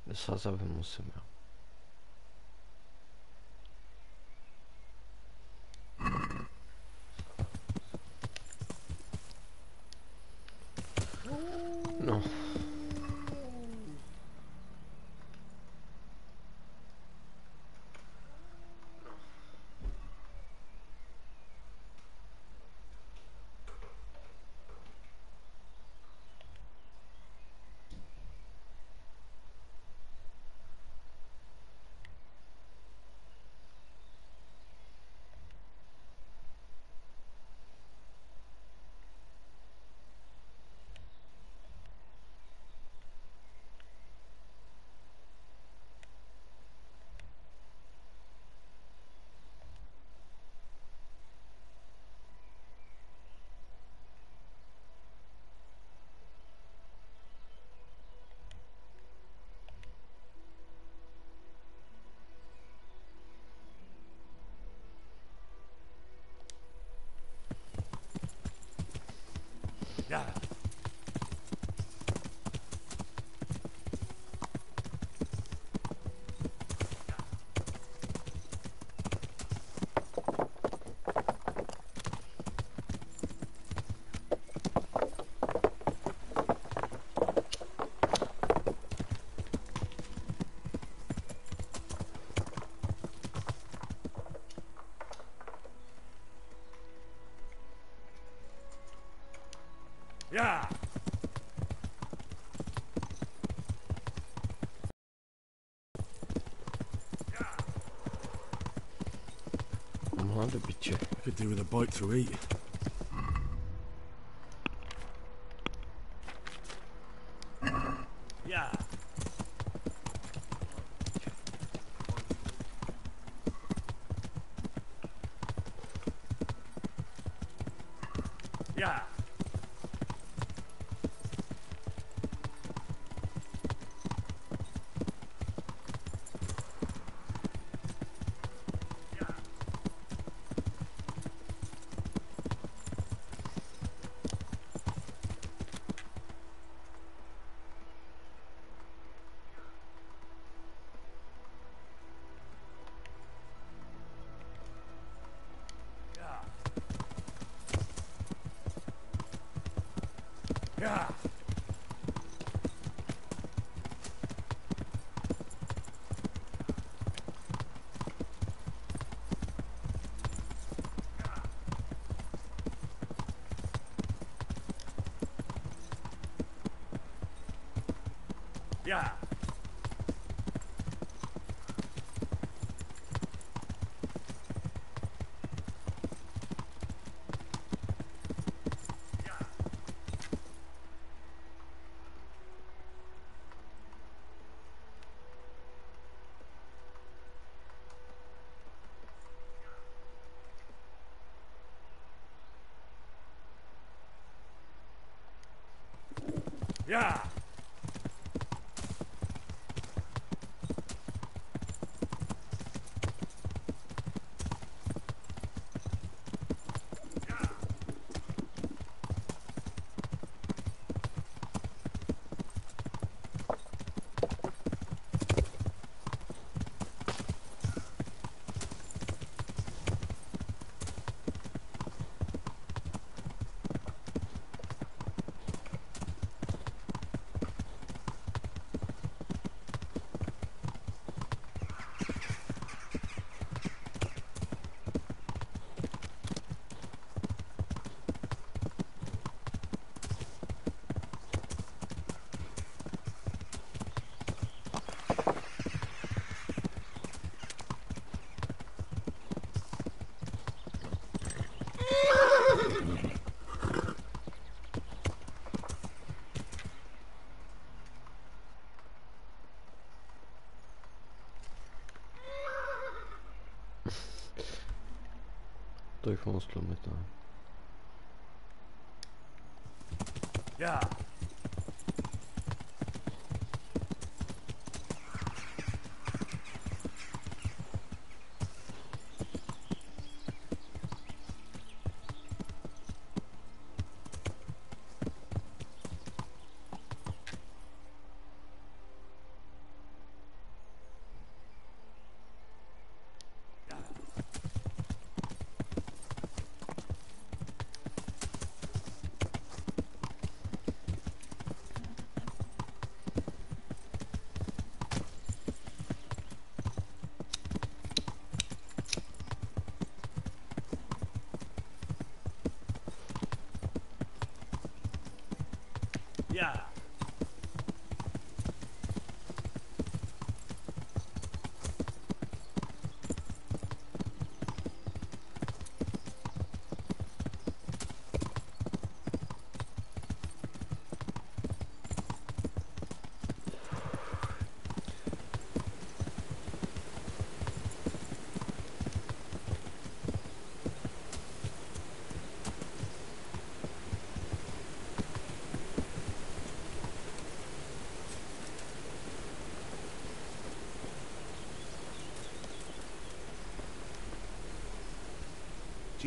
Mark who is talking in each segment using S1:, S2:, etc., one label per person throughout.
S1: Vysázat musím, jo. No.
S2: Ja. Ja.
S1: Mám do piče.
S2: Could do with a bite to eat. Ja. Ja. Ja. Yeah. Yeah.
S1: To ich moc tlumit, ne?
S2: Yeah. Yeah.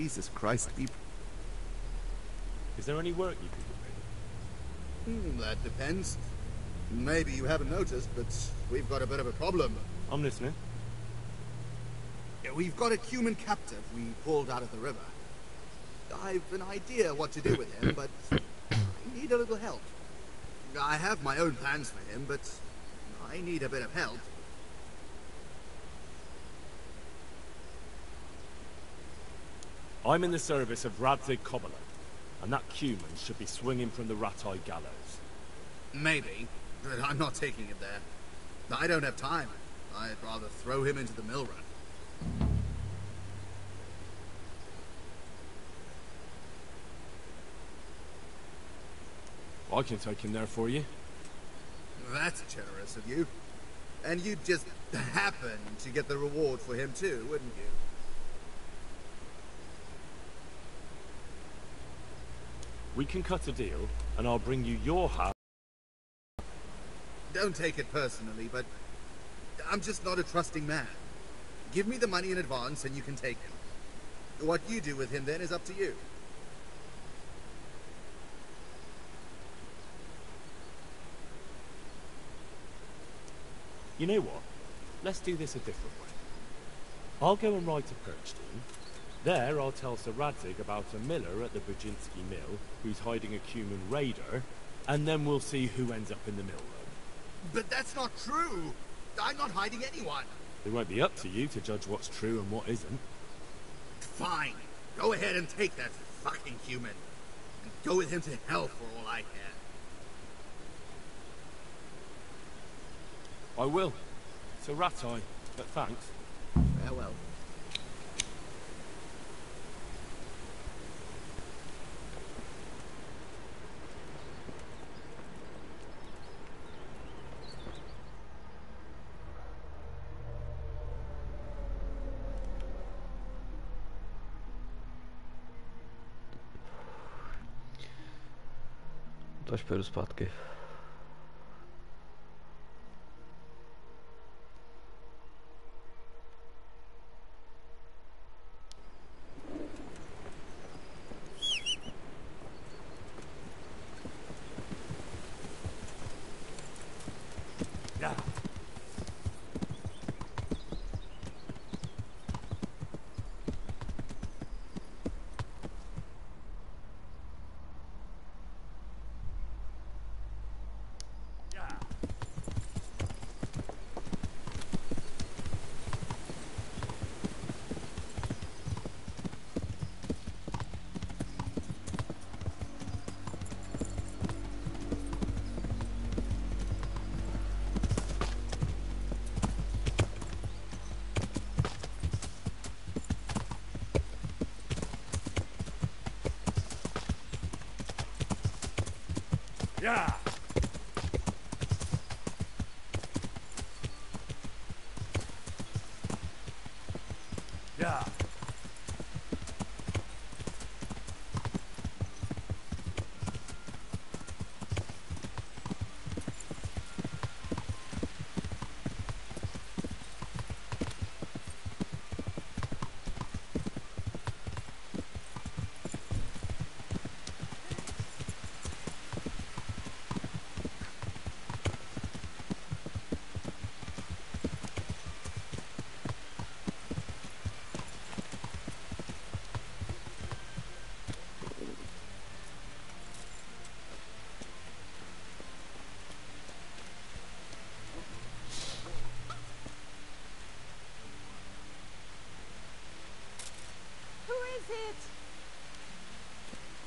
S3: Jesus Christ,
S2: Is there any work you could do?
S3: That depends. Maybe you haven't noticed, but we've got a bit of a problem.
S2: I'm listening.
S3: We've got a human captive we pulled out of the river. I've an idea what to do with him, but I need a little help. I have my own plans for him, but I need a bit of help.
S2: I'm in the service of Radzig Cobbler, and that human should be swinging from the rat-eye gallows.
S3: Maybe, but I'm not taking him there. I don't have time. I'd rather throw him into the mill run.
S2: I can take him there for you.
S3: That's generous of you. And you'd just happen to get the reward for him too, wouldn't you?
S2: We can cut a deal, and I'll bring you your half.
S3: Don't take it personally, but I'm just not a trusting man. Give me the money in advance and you can take him. What you do with him then is up to you.
S2: You know what? Let's do this a different way. I'll go and write to Perchton. There I'll tell Sir Radzig about a miller at the Bajinski mill who's hiding a human raider, and then we'll see who ends up in the mill room.
S3: But that's not true! I'm not hiding anyone!
S2: It won't be up to you to judge what's true and what isn't.
S3: Fine. Go ahead and take that fucking human. And go with him to hell for all I care.
S2: I will. It's a rat eye, but thanks.
S3: Farewell.
S1: To až pojedu zpátky.
S2: Yeah. Yeah.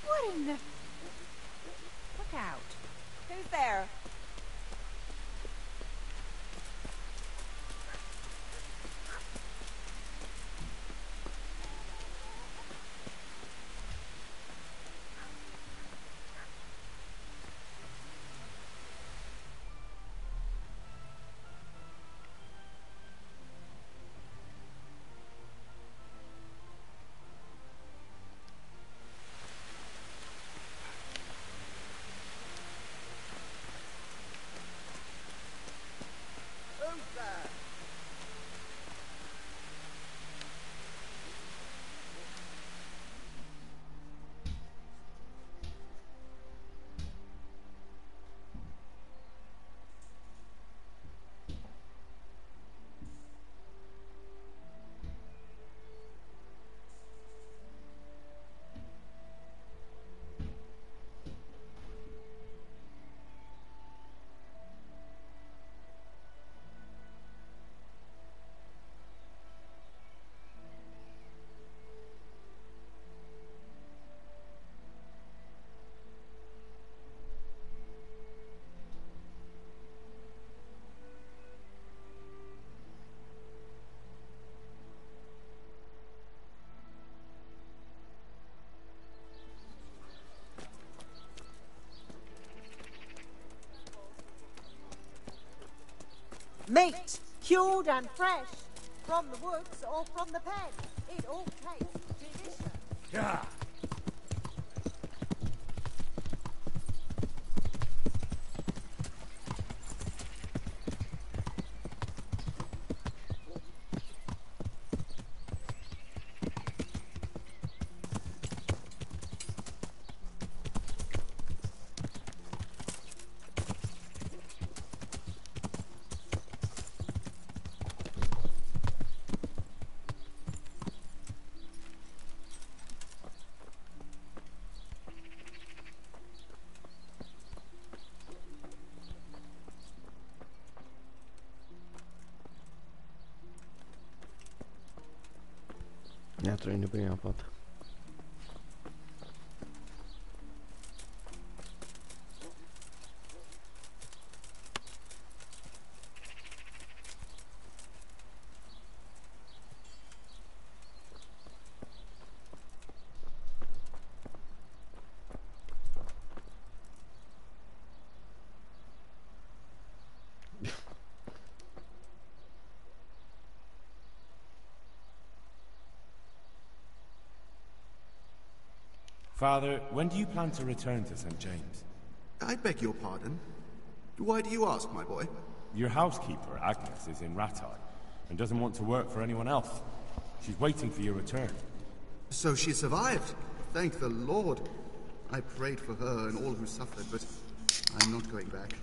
S4: What in the... Look out. Who's there?
S5: Meat, cured and fresh, from the woods or from the pen. It all tastes delicious.
S2: Yeah.
S1: Já to není dobrý nápad.
S2: Father, when do you plan to return to St. James?
S3: I beg your pardon. Why do you ask, my boy?
S2: Your housekeeper, Agnes, is in Rattay and doesn't want to work for anyone else. She's waiting for your return.
S3: So she survived. Thank the Lord. I prayed for her and all who suffered, but I'm not going back.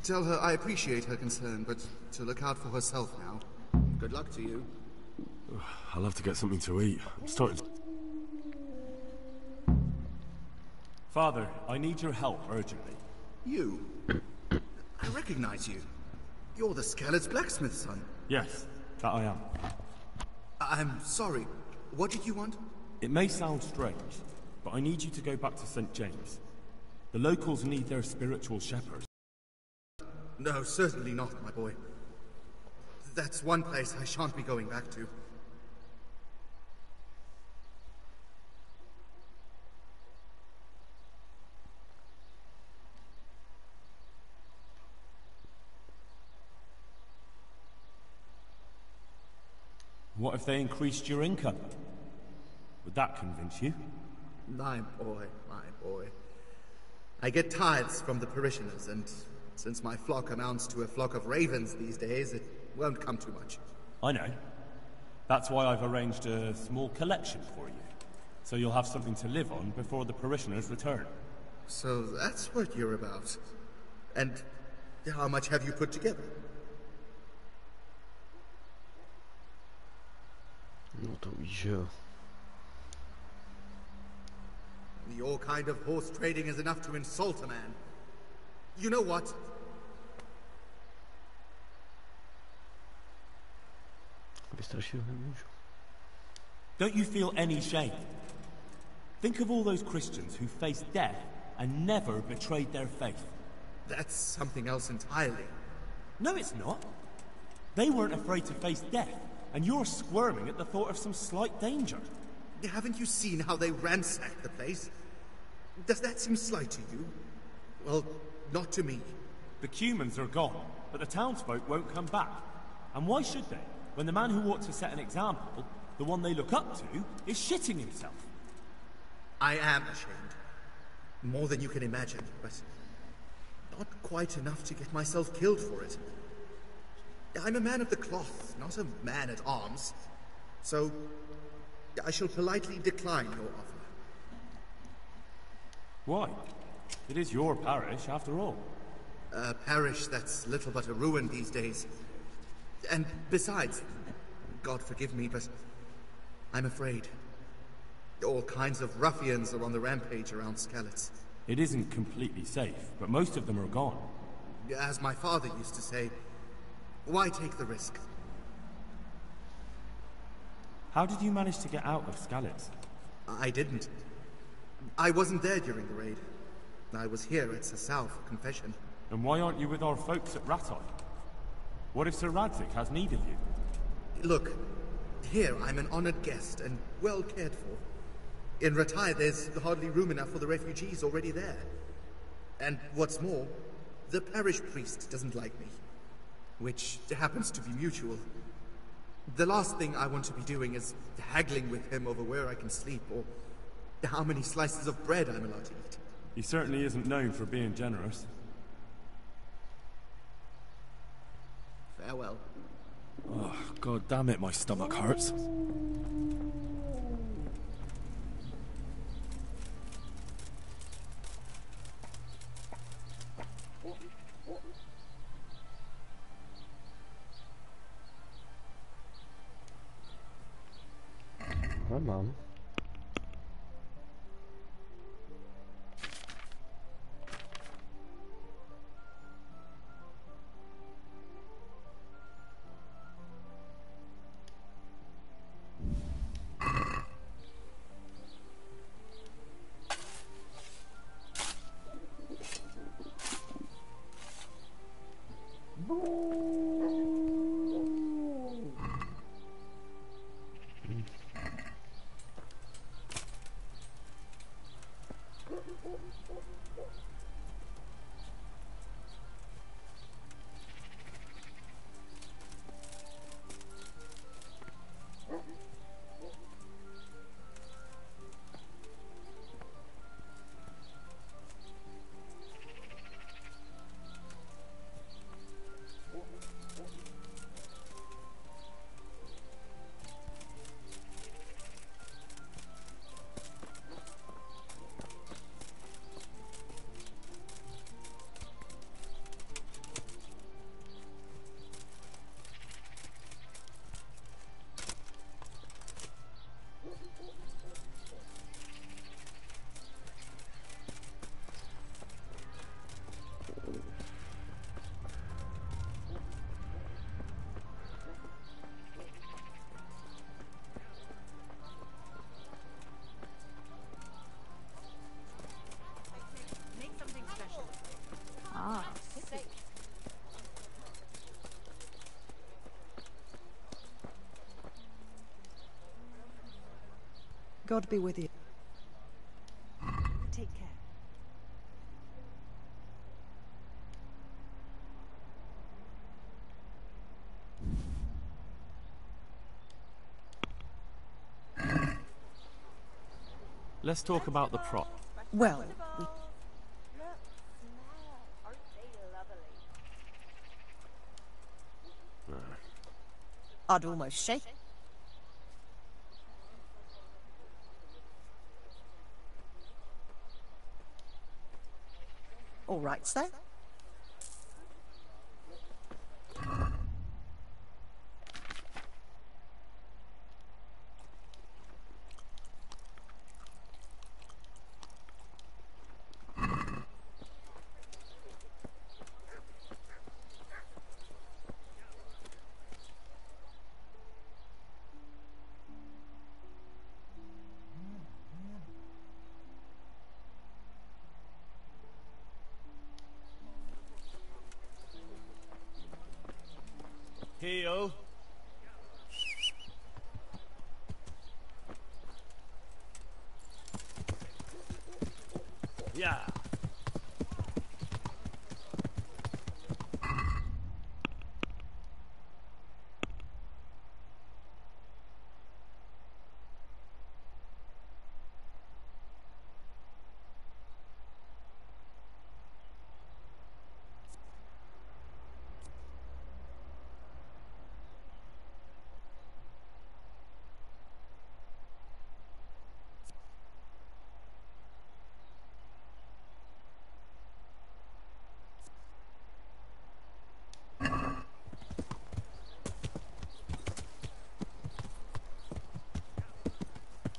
S3: Tell her I appreciate her concern, but to look out for herself now. Good luck to you.
S2: I'll have to get something to eat. I'm starting. Father, I need your help urgently.
S3: You? I recognize you. You're the Skelett's blacksmith's son.
S2: Yes, that I am.
S3: I'm sorry. What did you want?
S2: It may sound strange, but I need you to go back to St. James. The locals need their spiritual shepherd.
S3: No, certainly not, my boy. That's one place I shan't be going back to.
S2: What if they increased your income? Would that convince you?
S3: My boy, my boy. I get tithes from the parishioners, and since my flock amounts to a flock of ravens these days, it won't come too much.
S2: I know. That's why I've arranged a small collection for you, so you'll have something to live on before the parishioners return.
S3: So that's what you're about. And how much have you put together?
S1: No to víš, že jo.
S3: Your kind of horse trading is enough to insult a man. You know what?
S1: Vystrašit ho nemůžu.
S2: Don't you feel any shame? Think of all those Christians who faced death and never betrayed their faith.
S3: That's something else entirely.
S2: No, it's not. They weren't afraid to face death, and you're squirming at the thought of some slight danger.
S3: Haven't you seen how they ransacked the place? Does that seem slight to you? Well, not to me.
S2: The Cumans are gone, but the townsfolk won't come back. And why should they, when the man who ought to set an example, the one they look up to, is shitting himself?
S3: I am ashamed. More than you can imagine, but not quite enough to get myself killed for it. I'm a man of the cloth, not a man at arms. So, I shall politely decline your offer.
S2: Why? It is your parish, after all.
S3: A parish that's little but a ruin these days. And besides, God forgive me, but I'm afraid. All kinds of ruffians are on the rampage around Skelett's.
S2: It isn't completely safe, but most of them are gone.
S3: As my father used to say, why take the risk?
S2: How did you manage to get out of Skelett's?
S3: I didn't. I wasn't there during the raid. I was here at Sasau for confession.
S2: And why aren't you with our folks at Rattay? What if Sir Radzik has need of you?
S3: Look, here I'm an honored guest and well cared for. In Rattay, there's hardly room enough for the refugees already there. And what's more, the parish priest doesn't like me, which happens to be mutual. The last thing I want to be doing is haggling with him over where I can sleep or how many slices of bread I'm allowed to eat.
S2: He certainly isn't known for being generous.
S3: Farewell.
S2: Oh, God damn it, my stomach hurts.
S1: Ale mám.
S5: God be with you.
S4: Take care.
S2: Let's talk about the prop.
S5: Well,
S4: Look, smell. Aren't they lovely?
S5: I'd almost shake. All right, sir.
S2: Heel. Yeah.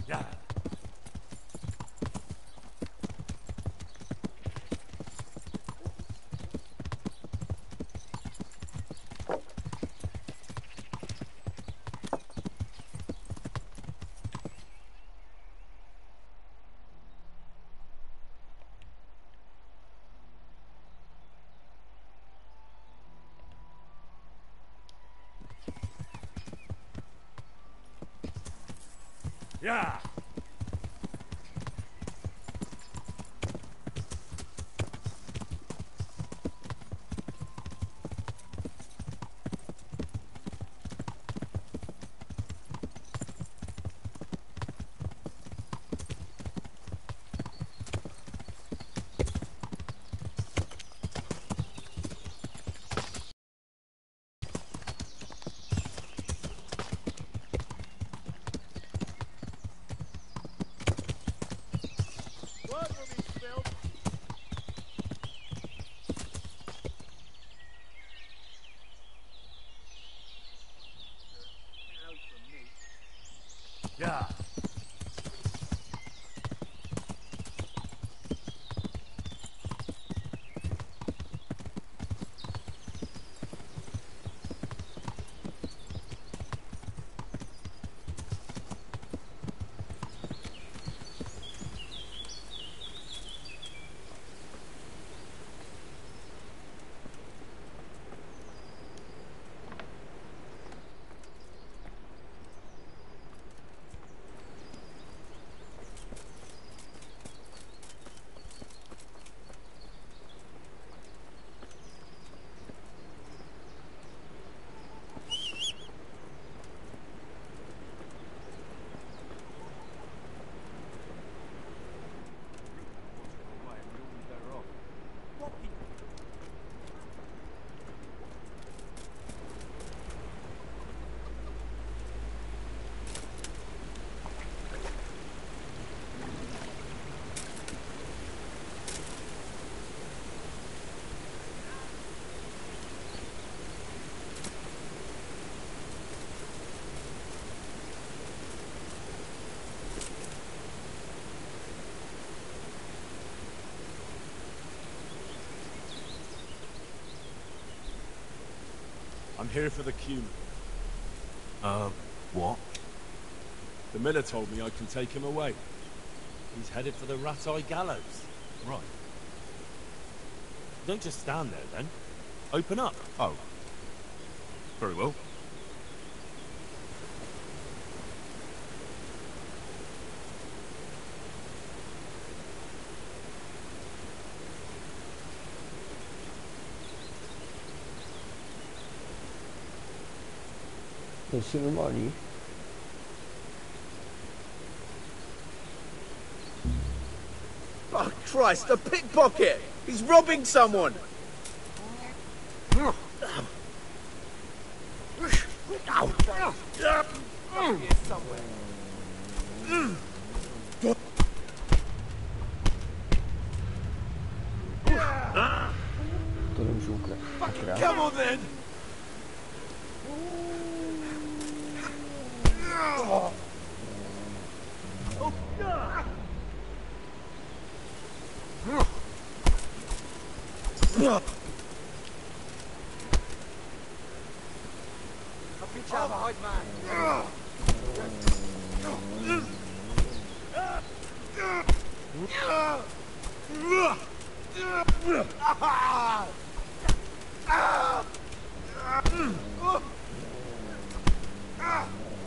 S2: Yeah. Yeah. Blood will be spilled. Yeah. I'm here for the cumin.
S6: What?
S2: The miller told me I can take him away. He's headed for the rat-eye gallows.
S6: Right.
S2: Don't just stand there, then. Open up.
S6: Oh. Very well.
S1: Nejsi normální.
S7: Oh, Christ, a pickpocket! He's robbing someone!
S1: To nemůžu ukrat.
S7: Come on then!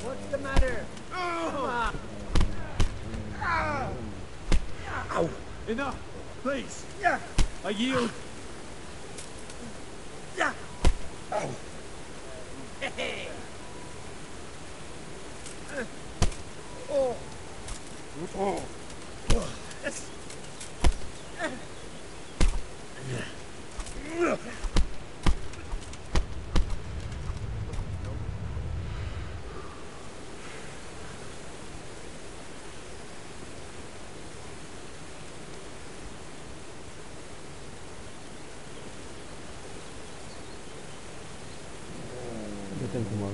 S5: What's the matter?
S2: Enough, please. I yield.
S1: Kde ten humor?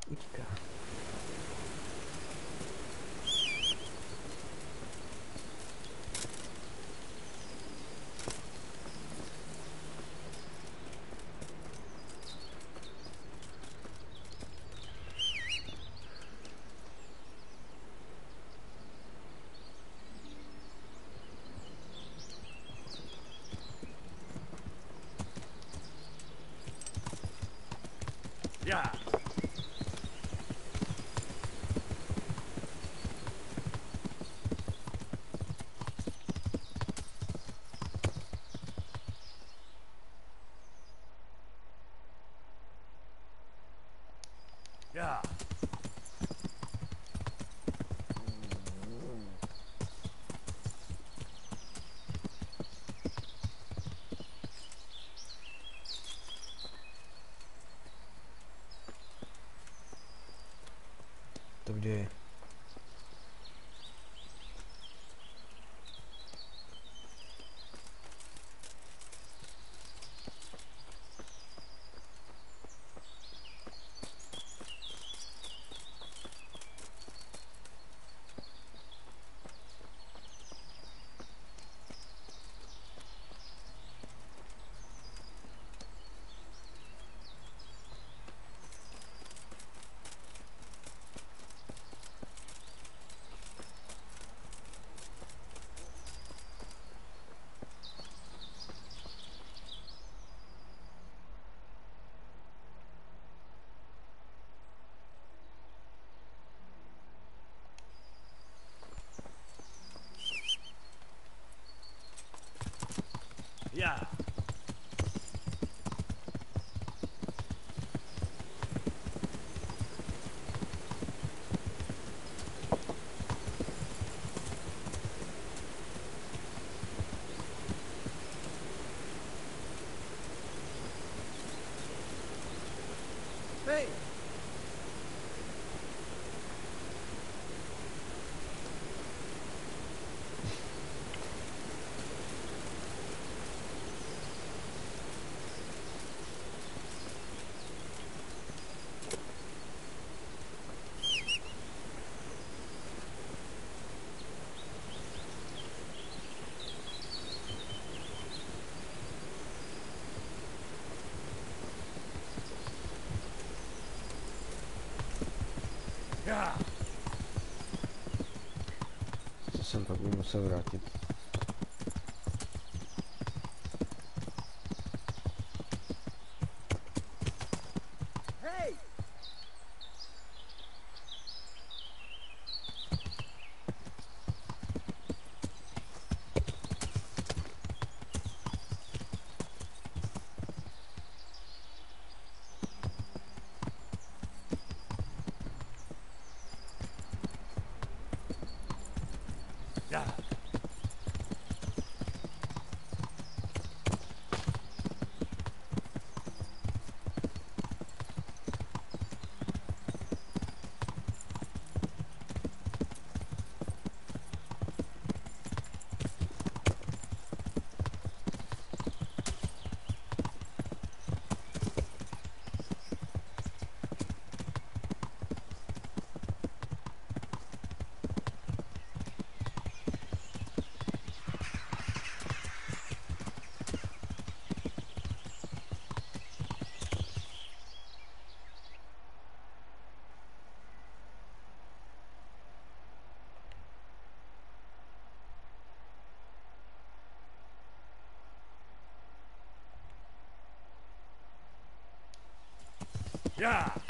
S1: Utíká.
S2: Yeah. Yeah.
S1: To kde je?
S2: Yeah.
S7: Hey!
S2: Yeah.
S1: Co jsem pak budu muset vrátit.
S7: Hey!
S2: Yeah.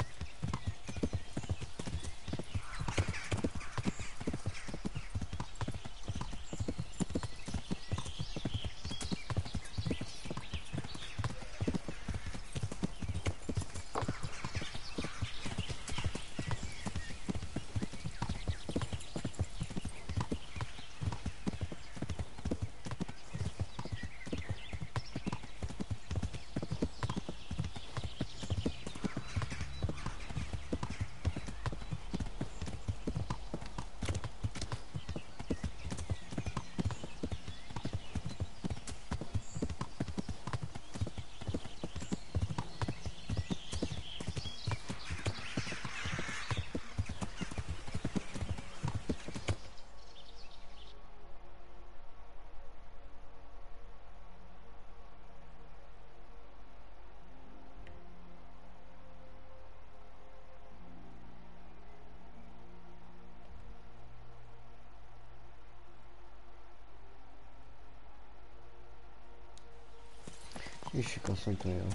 S1: Vyšikal jsem to, jo.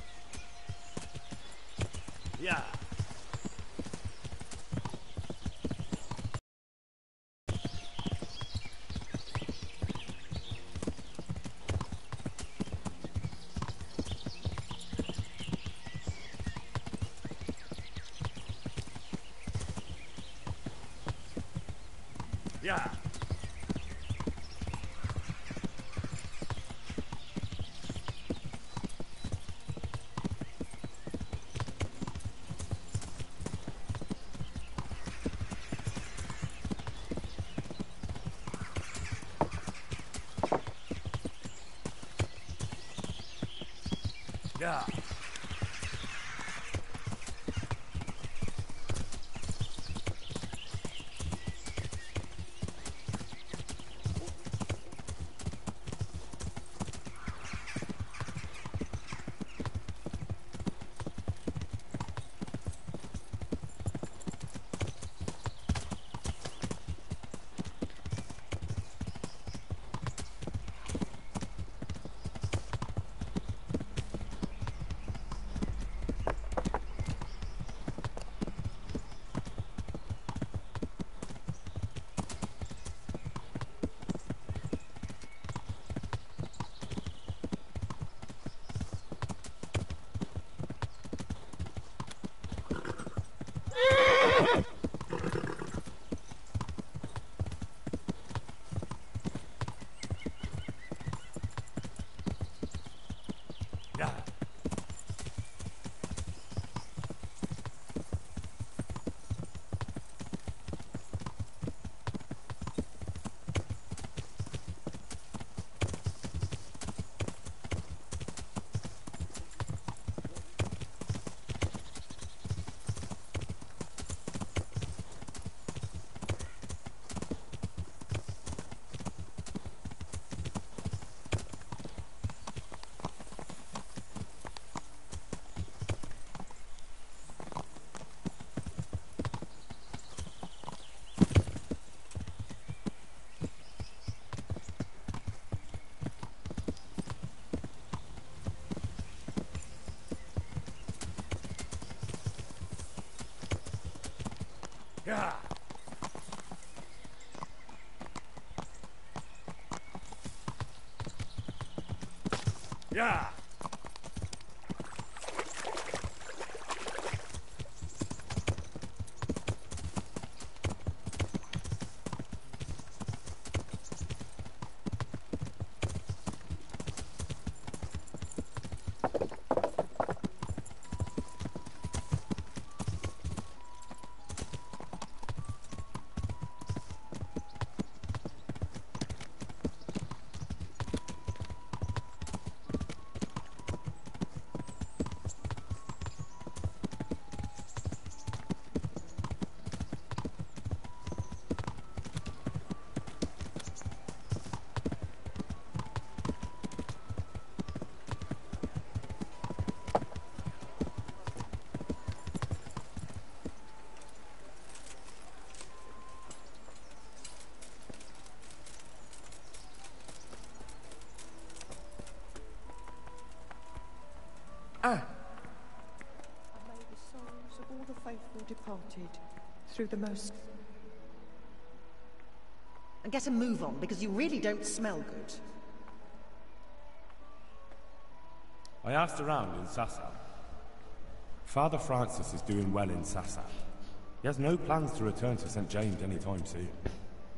S2: Yeah. Yeah. Yeah. Yeah. Yeah.
S5: half-hearted through the most...
S8: And get a move on, because you really don't smell good.
S2: I asked around in Sassan. Father Francis is doing well in Sassan. He has no plans to return to St. James anytime soon.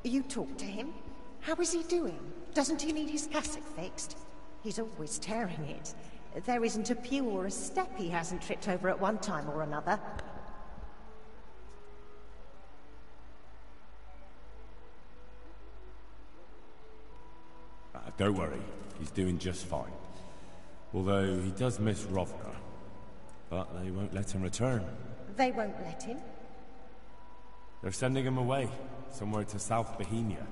S8: You talked to him? How is he doing? Doesn't he need his cassock fixed? He's always tearing it. There isn't a pew or a step he hasn't tripped over at one time or another.
S2: Don't worry, he's doing just fine. Although he does miss Rovka. But they won't let him return.
S8: They won't let him?
S2: They're sending him away, somewhere to South Bohemia.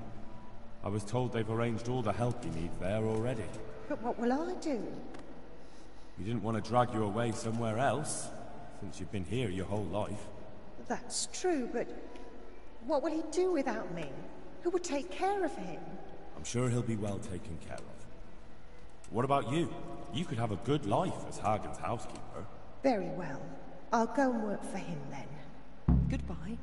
S2: I was told they've arranged all the help he needs there already.
S8: But what will I do?
S2: We didn't want to drag you away somewhere else, since you've been here your whole life.
S8: That's true, but what will he do without me? Who would take care of him?
S2: I'm sure he'll be well taken care of. What about you? You could have a good life as Hagen's housekeeper.
S8: Very well. I'll go and work for him then. Goodbye.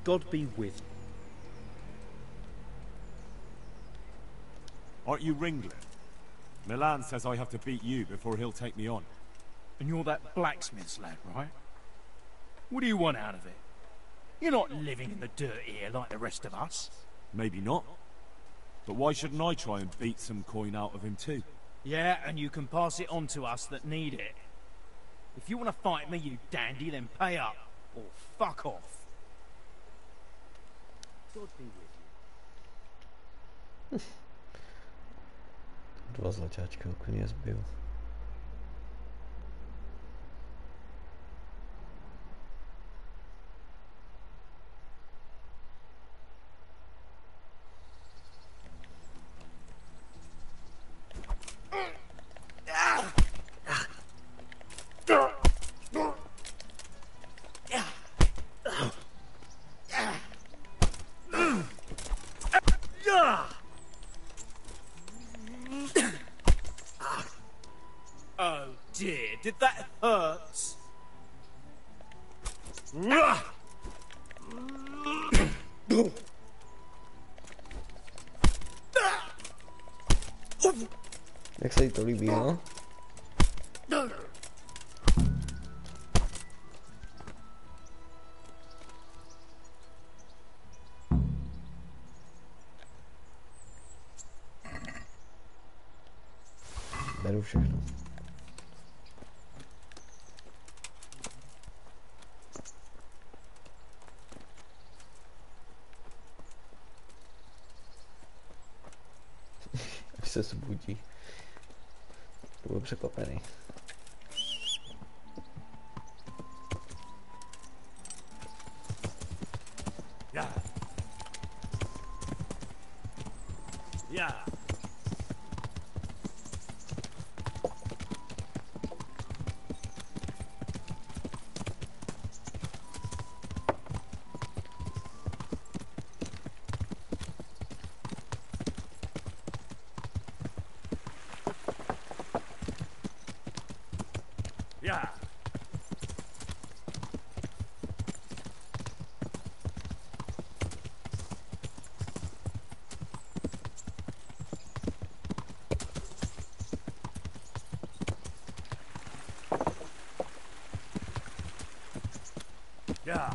S9: God be with you.
S2: Aren't you Ringling? Milan says I have to beat you before he'll take me on.
S9: And you're that blacksmith's lad, right? What do you want out of it? You're not living in the dirt here like the rest of us.
S2: Maybe not. But why shouldn't I try and beat some coin out of him too?
S9: Yeah, and you can pass it on to us that need it. If you want to fight me, you dandy, then pay up. Or fuck off. God be with you.
S1: Dva zlaťáčka úplně zbyl.
S9: Oh dear, did that hurt?
S1: Jak se jí to líbí, no? Beru všechno. Až se zbudí. To byl překvapený.
S2: Yeah. Yeah. Yeah. Yeah.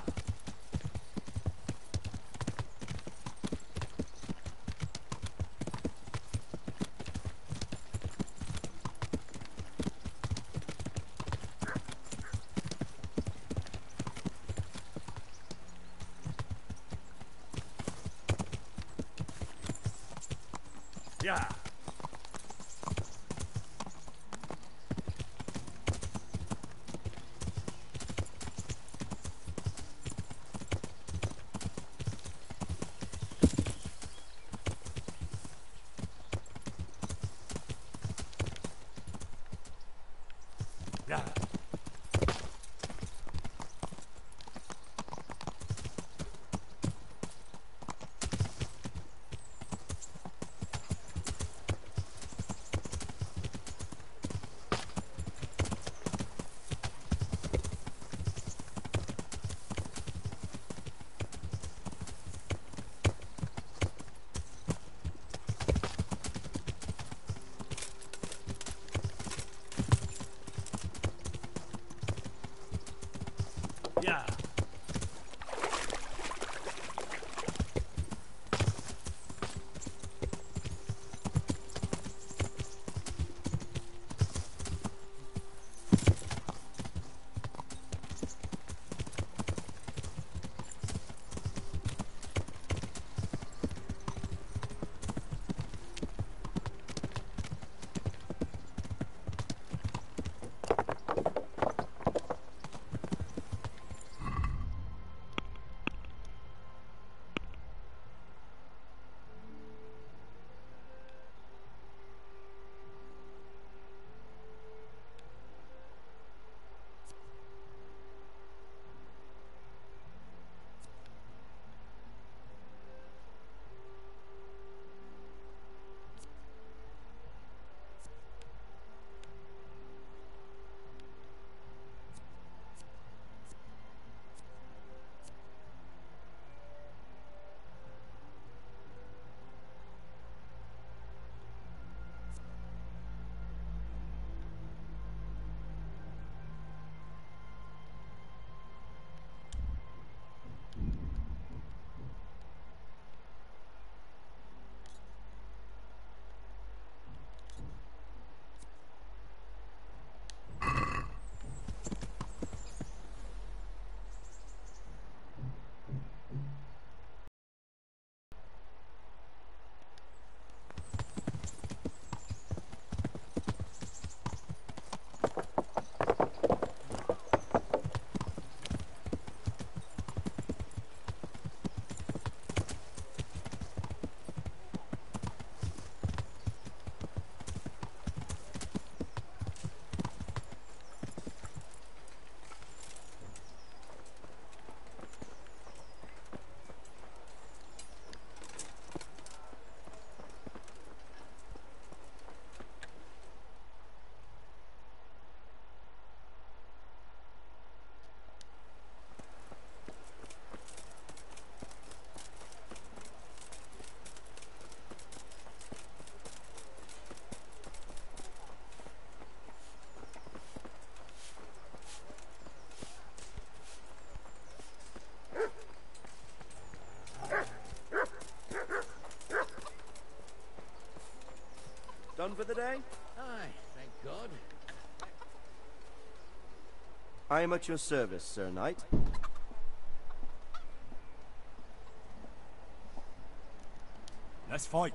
S2: Yeah. Yeah.
S10: for the day?
S7: Aye, thank God.
S10: I am at your service, Sir Knight.
S2: Let's fight.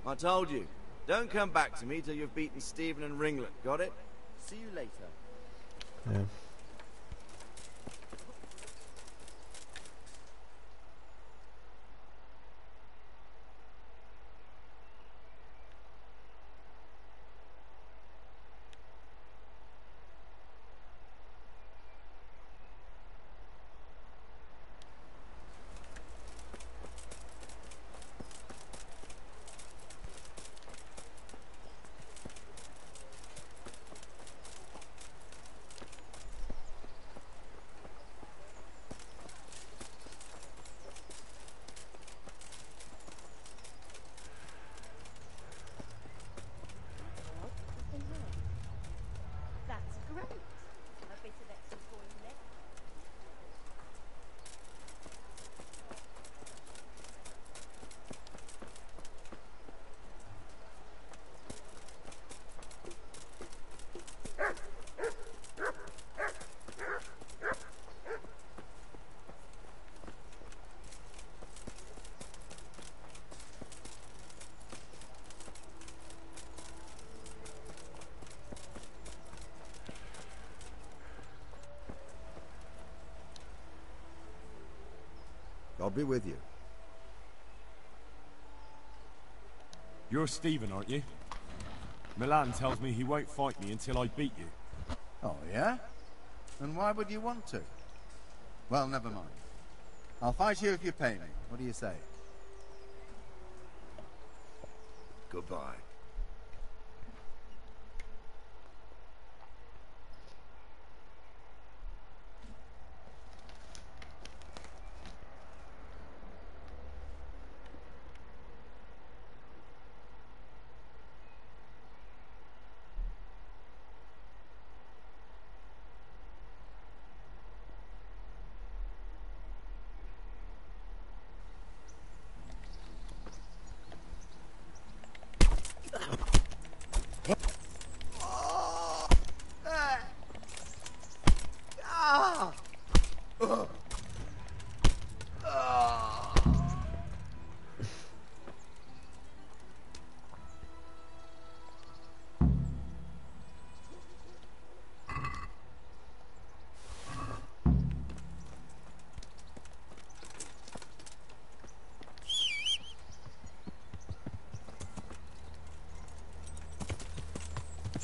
S10: I told you. Don't come back to me till you've beaten Stephen and Ringlet. Got it? See you later.
S1: Yeah.
S8: That's great. A bit of extra toilet.
S11: I'll be with you.
S2: You're Stephen, aren't you? Milan tells me he won't fight me until I beat you.
S11: Oh, yeah? And why would you want to? Well, never mind. I'll fight you if you pay me. What do you say? Goodbye.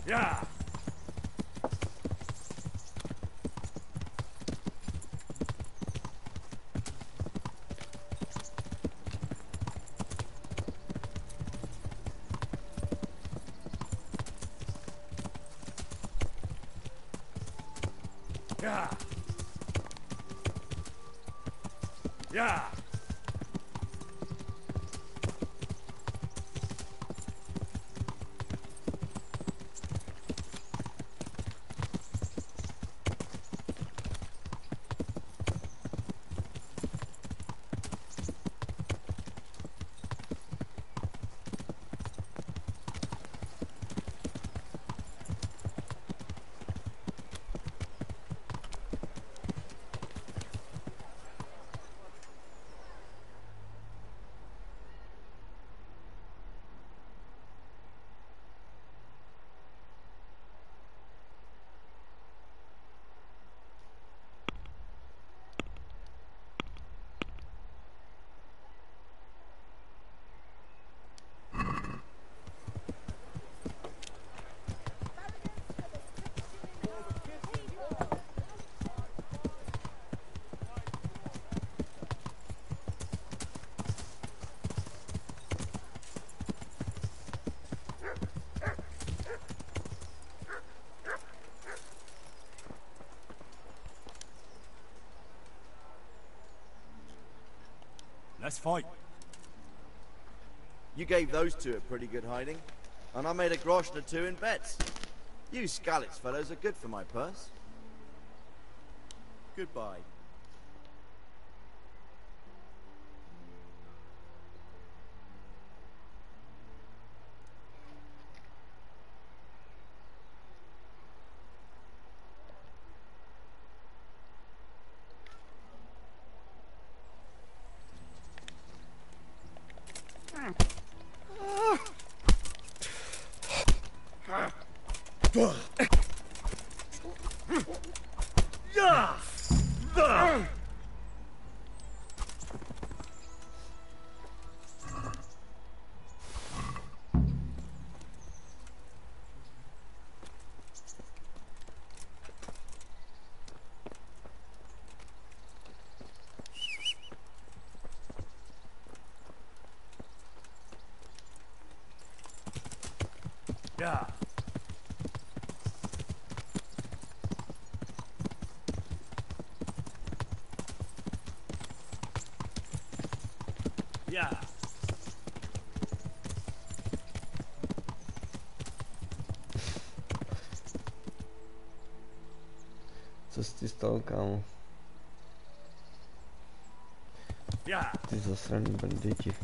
S2: Yeah! Yeah! Yeah! Let's fight.
S10: You gave those two a pretty good hiding, and I made a groschen or two in bets. You Skalitz fellows are good for my purse. Goodbye.
S9: Yeah. Yeah.
S1: Co jsi ti stalo, kámo?
S9: Yeah.
S1: Ty zasraný banditi.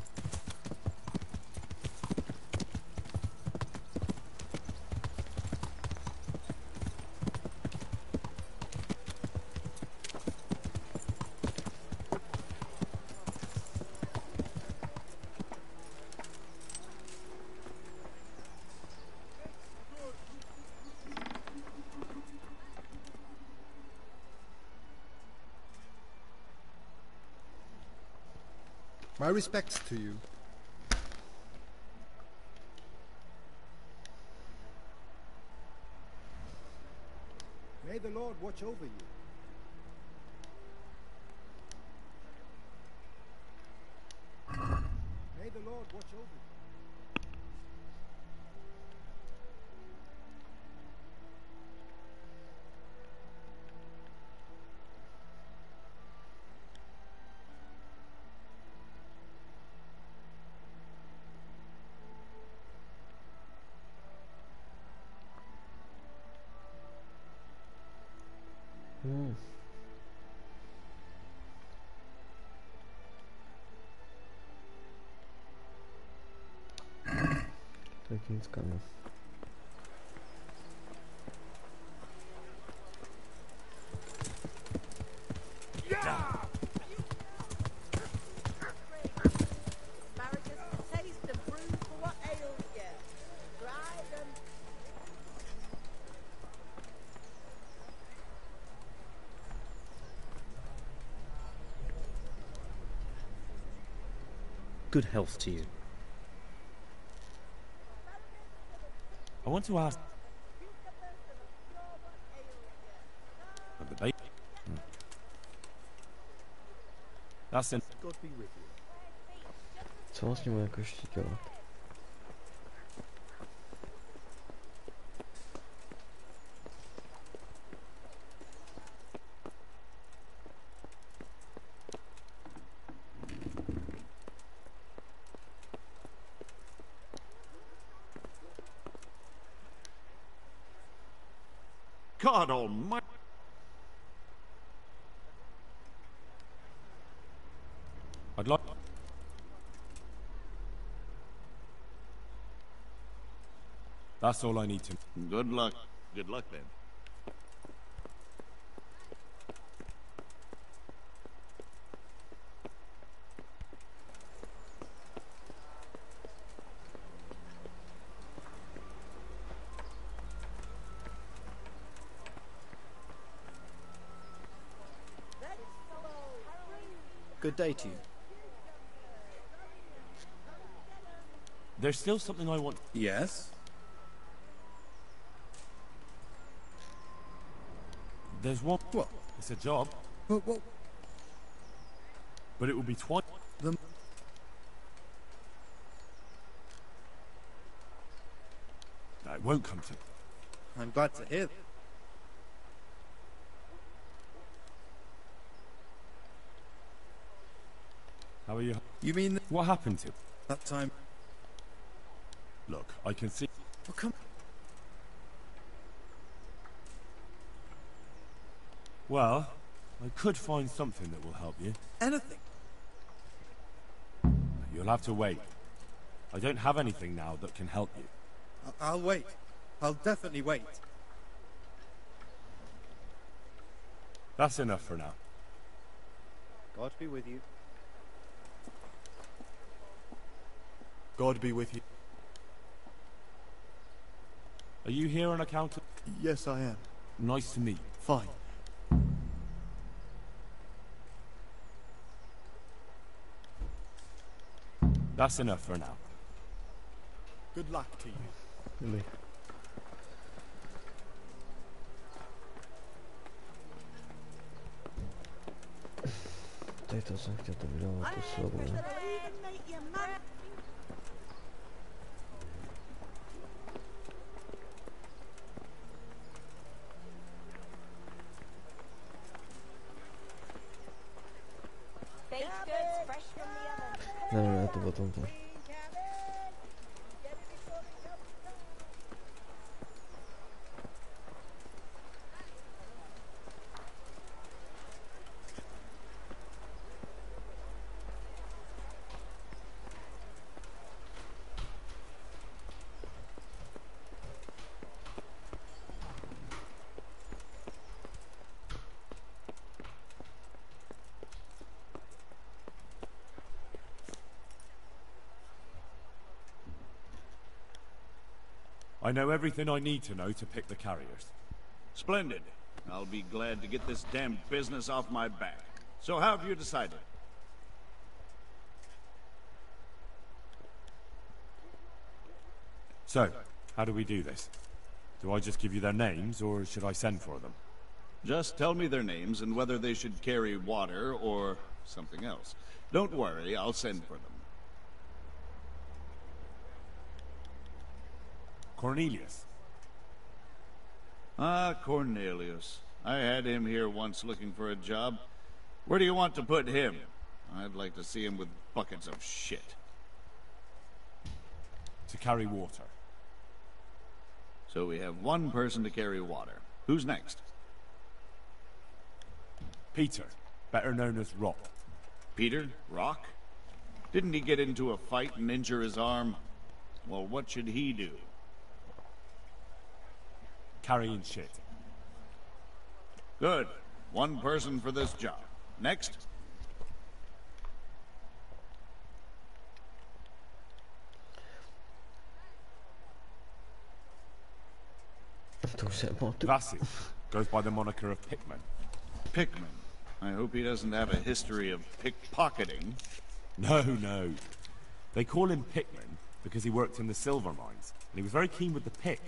S12: My respects to you. May the Lord watch over you. May the Lord watch over you.
S1: Tak nic, kámo.
S13: Good health to you.
S2: I want to ask... The bait. That's in...
S12: God be with you.
S1: Co vlastně mu jako ještě dělat?
S6: God almighty.
S2: I'd like... That's all I need to...
S6: Good luck. Good luck then.
S13: Good day to you.
S2: There's still something I want...
S12: Yes?
S2: There's one...
S12: What?
S2: It's a job.
S12: What?
S2: But it will be twice...
S12: The...
S2: No, it won't come to...
S12: I'm glad to hear that.
S2: How are you?
S12: You mean
S2: What happened to...
S12: that time?
S2: Look, I can see...
S12: Oh, come...
S2: Well, I could find something that will help you.
S12: Anything?
S2: You'll have to wait. I don't have anything now that can help you.
S12: I'll wait. I'll definitely wait.
S2: That's enough for now.
S13: God be with you.
S2: God be with you. Are you here on account of...
S12: Yes, I am.
S2: Nice to meet you.
S12: Fine.
S2: That's enough for now.
S12: Good luck to you.
S1: Really? Tady to jsem chtěl to vydávat, to slovo, ne? Ne, to potom to.
S2: I know everything I need to know to pick the carriers.
S6: Splendid. I'll be glad to get this damn business off my back. So how have you decided?
S2: So, how do we do this? Do I just give you their names, or should I send for them?
S6: Just tell me their names and whether they should carry water or something else. Don't worry, I'll send for them.
S2: Cornelius.
S6: Ah, Cornelius. I had him here once looking for a job. Where do you want to put him? I'd like to see him with buckets of shit.
S2: To carry water.
S6: So we have one person to carry water. Who's next?
S2: Peter, better known as Rock.
S6: Peter? Rock? Didn't he get into a fight and injure his arm? Well, what should he do?
S2: Carrying shit.
S6: Good. One person for this job. Next?
S2: Vasil goes by the moniker of Pickman.
S6: Pickman. I hope he doesn't have a history of pickpocketing.
S2: No. They call him Pickman because he worked in the silver mines, and he was very keen with the pick.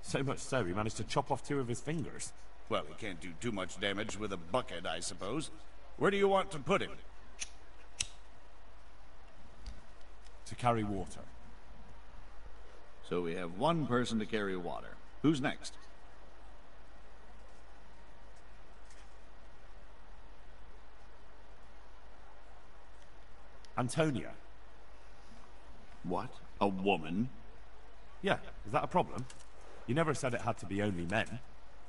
S2: So much so, he managed to chop off 2 of his fingers.
S6: Well, he can't do too much damage with a bucket, I suppose. Where do you want to put him?
S2: To carry water.
S6: So we have one person to carry water. Who's next?
S2: Antonia.
S6: What? A woman?
S2: Yeah, is that a problem? You never said it had to be only men.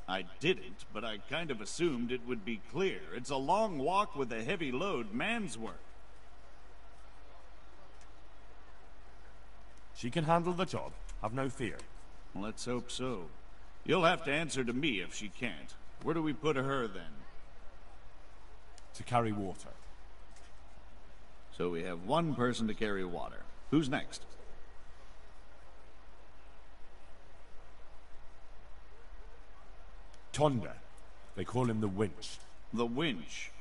S6: I didn't, but I kind of assumed it would be clear. It's a long walk with a heavy load, man's work.
S2: She can handle the job, have no fear.
S6: Let's hope so. You'll have to answer to me if she can't. Where do we put her, then?
S2: To carry water.
S6: So we have one person to carry water. Who's next?
S2: Tonda. They call him the winch.
S6: The winch.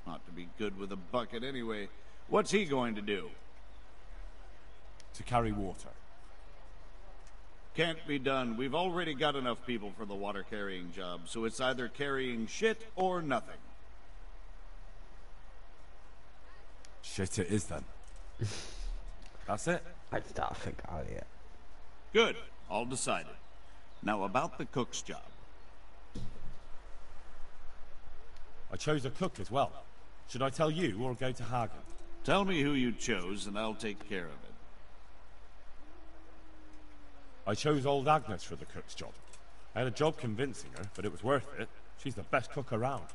S6: Ought to be good with a bucket anyway. What's he going to do?
S2: To carry water.
S6: Can't be done. We've already got enough people for the water carrying job, so it's either carrying shit or nothing.
S2: Shit it is then. That's it?
S1: Ať dá fekálie.
S6: Good. All decided. Now about the cook's job.
S2: I chose a cook as well. Should I tell you or go to Hagen?
S6: Tell me who you chose and I'll take care of it.
S2: I chose old Agnes for the cook's job. I had a job convincing her, but it was worth it. She's the best cook around.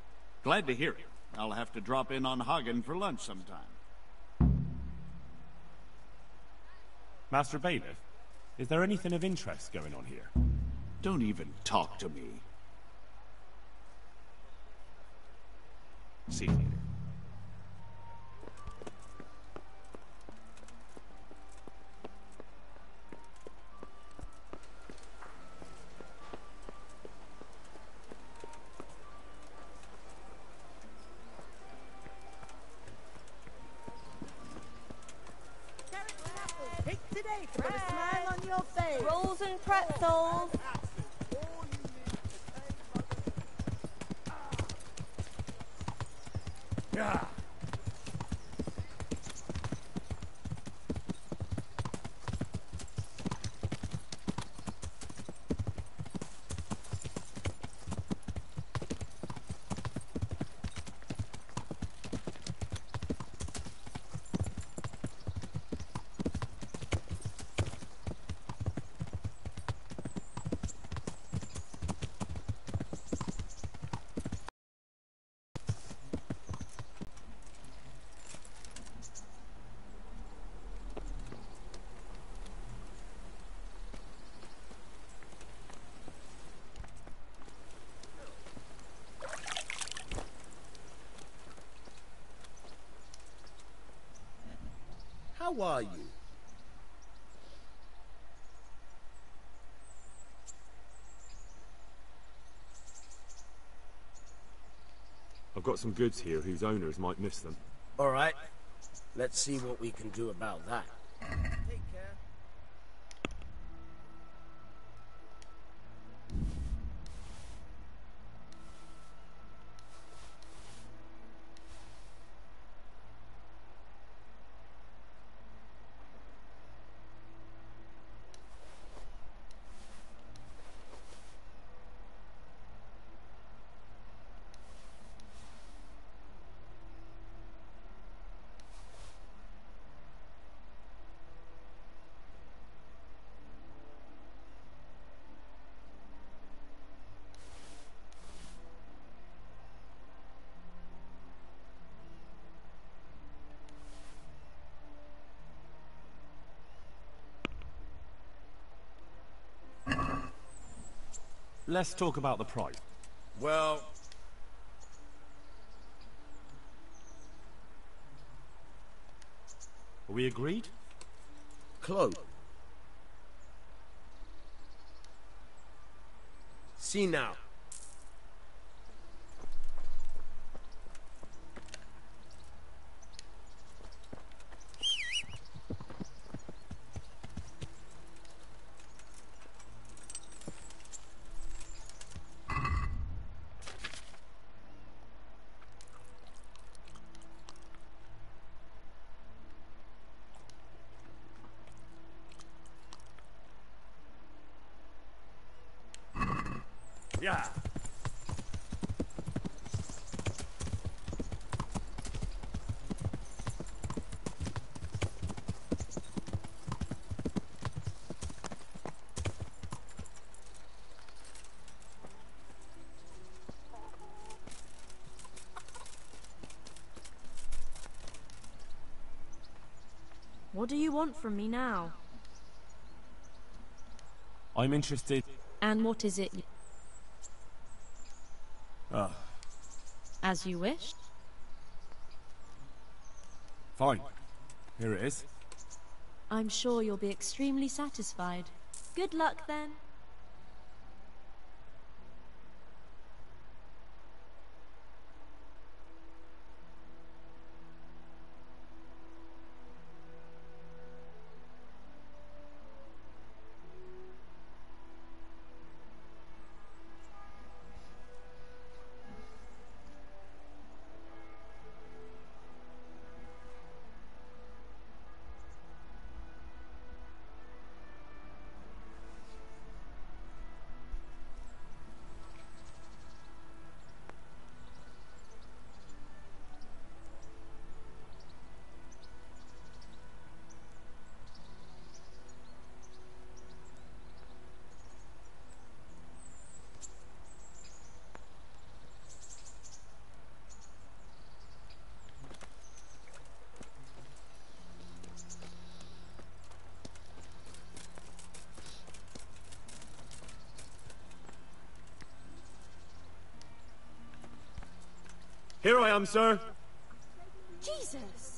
S6: Glad to hear it. I'll have to drop in on Hagen for lunch sometime.
S2: Master Bailiff, is there anything of interest going on here?
S6: Don't even talk to me. See you later.
S5: Pick today to put a smile on your face.
S14: Rolls and pretzels.
S2: Yeah.
S7: How are you?
S2: I've got some goods here whose owners might miss them.
S7: All right. Let's see what we can do about that. Take care.
S2: Let's talk about the price.
S7: Well,
S2: Are we agreed?
S7: close. See now.
S2: Yeah.
S15: What do you want from me now?
S2: I'm interested.
S15: And what is it?
S2: As
S15: you wished?
S2: Fine. Here it is.
S15: I'm sure you'll be extremely satisfied. Good luck then.
S2: Here I am, sir.
S15: Jesus!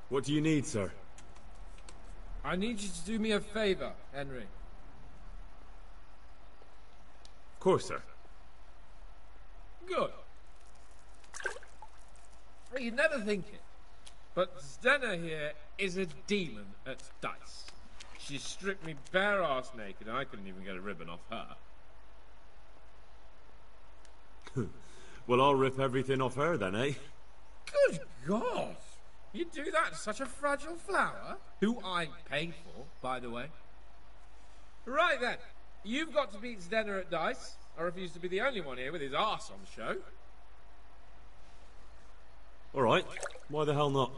S2: What do you need, sir?
S16: I need you to do me a favor, Henry.
S2: Of course, sir.
S16: Good. Well, you'd never think it, but Stenna here is a demon at dice. She stripped me bare-ass naked, and I couldn't even get a ribbon off her.
S2: Well, I'll rip everything off her then, eh?
S16: Good God! You'd do that to such a fragile flower? Who I paid for, by the way. Right then, you've got to beat Stenna at dice. I refuse to be the only one here with his arse on show.
S2: All right. Why the hell not?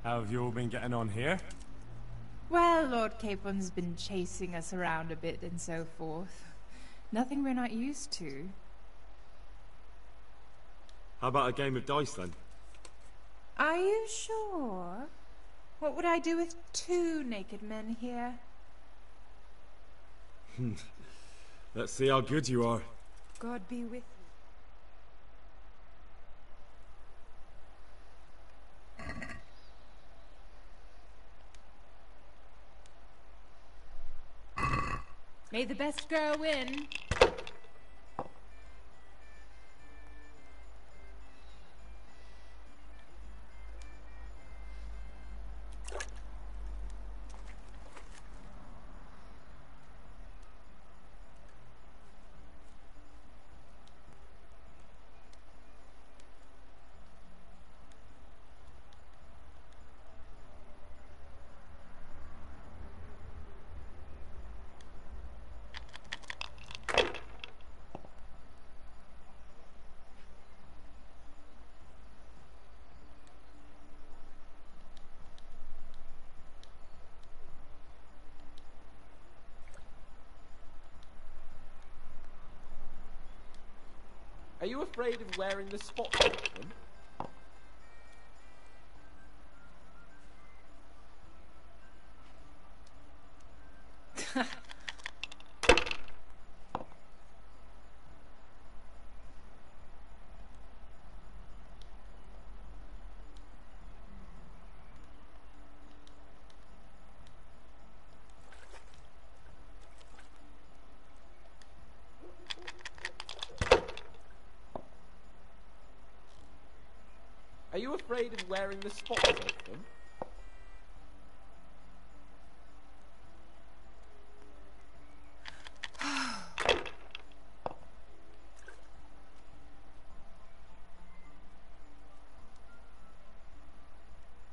S17: How have you all been getting on here?
S18: Well, Lord Capon's been chasing us around a bit and so forth. Nothing we're not used to.
S2: How about a game of dice then?
S18: Are you sure? What would I do with 2 naked men here?
S2: Let's see how good you are.
S18: God be with you. May the best girl win.
S16: Are you afraid of wearing the spots off them? Are you afraid of wearing the spots off them?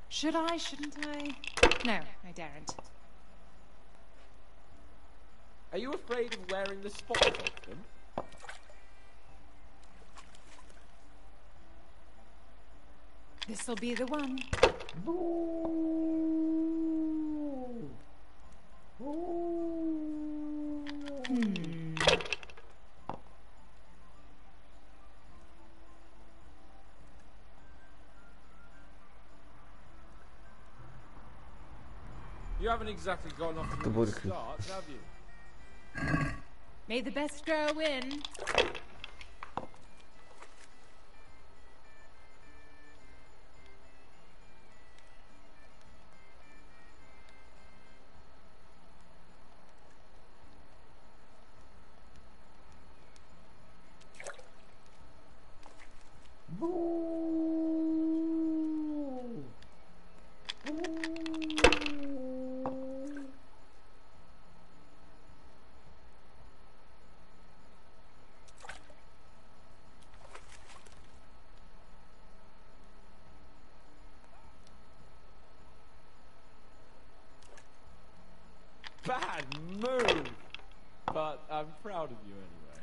S18: Should I, shouldn't I? No, I daren't.
S16: Are you afraid of wearing the spots off them?
S18: This'll be the one.
S16: You haven't exactly gone off to a good start, have you?
S18: May the best girl win.
S16: Bad move! But I'm proud of you anyway.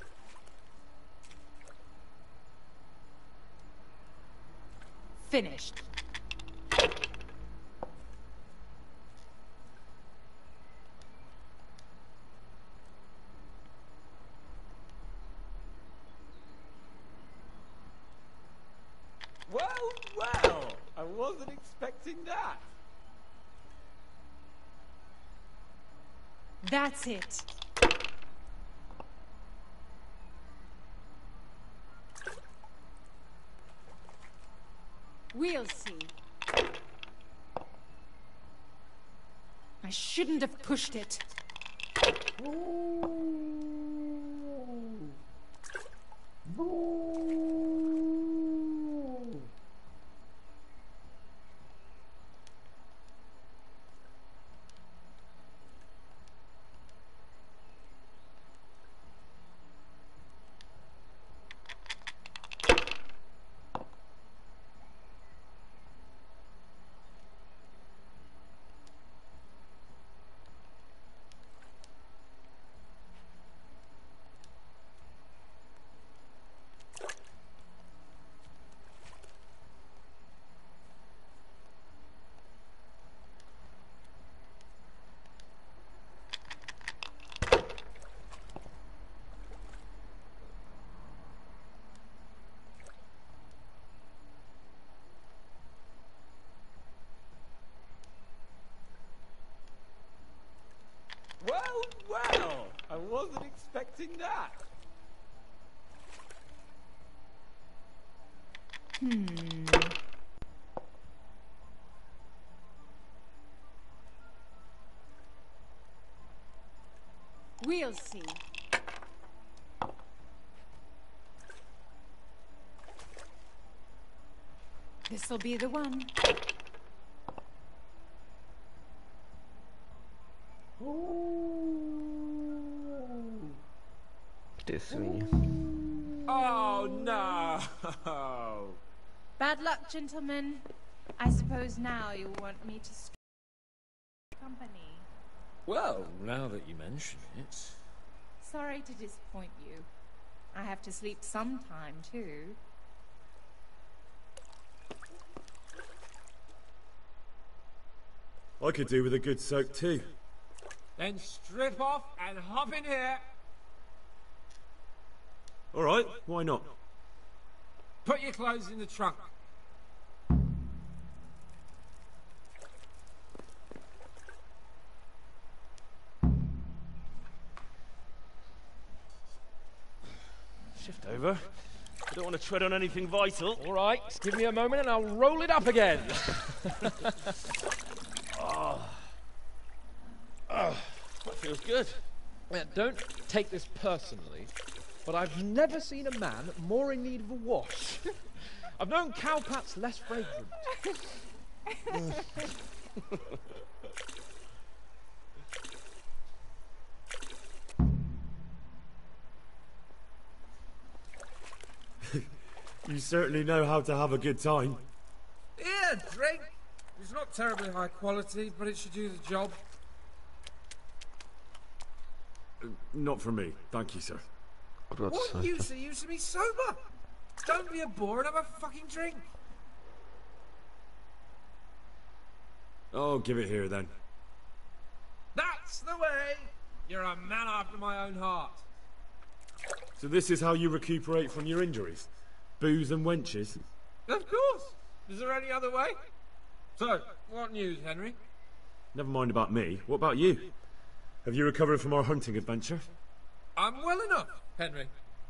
S18: Finished.
S16: Well, well! I wasn't expecting that.
S18: That's it. We'll see. I shouldn't have pushed it.
S2: Well, I wasn't expecting that.
S18: We'll see. This'll be the one.
S1: Ty svině.
S16: Oh no!
S18: Bad luck, gentlemen. I suppose now you'll want me to company.
S2: Well, now that you mention it.
S18: Sorry to disappoint you. I have to sleep sometime too.
S2: I could do with a good soak too.
S16: Then strip off and hop in here.
S2: All right, why not?
S16: Put your clothes in the trunk.
S2: Shift over. I don't want to tread on anything vital.
S16: All right, just give me a moment and I'll roll it up again.
S2: That feels good.
S16: Now, don't take this personally, but I've never seen a man more in need of a wash. I've known cowpats less fragrant.
S2: You certainly know how to have a good time.
S16: Yeah, drink. It's not terribly high quality, but it should do the job.
S2: Not for me, thank you, sir.
S16: What use are you to me sober? Don't be a bore and have a fucking drink.
S2: Oh, give it here then.
S16: That's the way. You're a man after my own heart.
S2: So this is how you recuperate from your injuries? Booze and wenches?
S16: Of course. Is there any other way? So, what news, Henry?
S2: Never mind about me. What about you? Have you recovered from our hunting adventure?
S16: I'm well enough, Henry.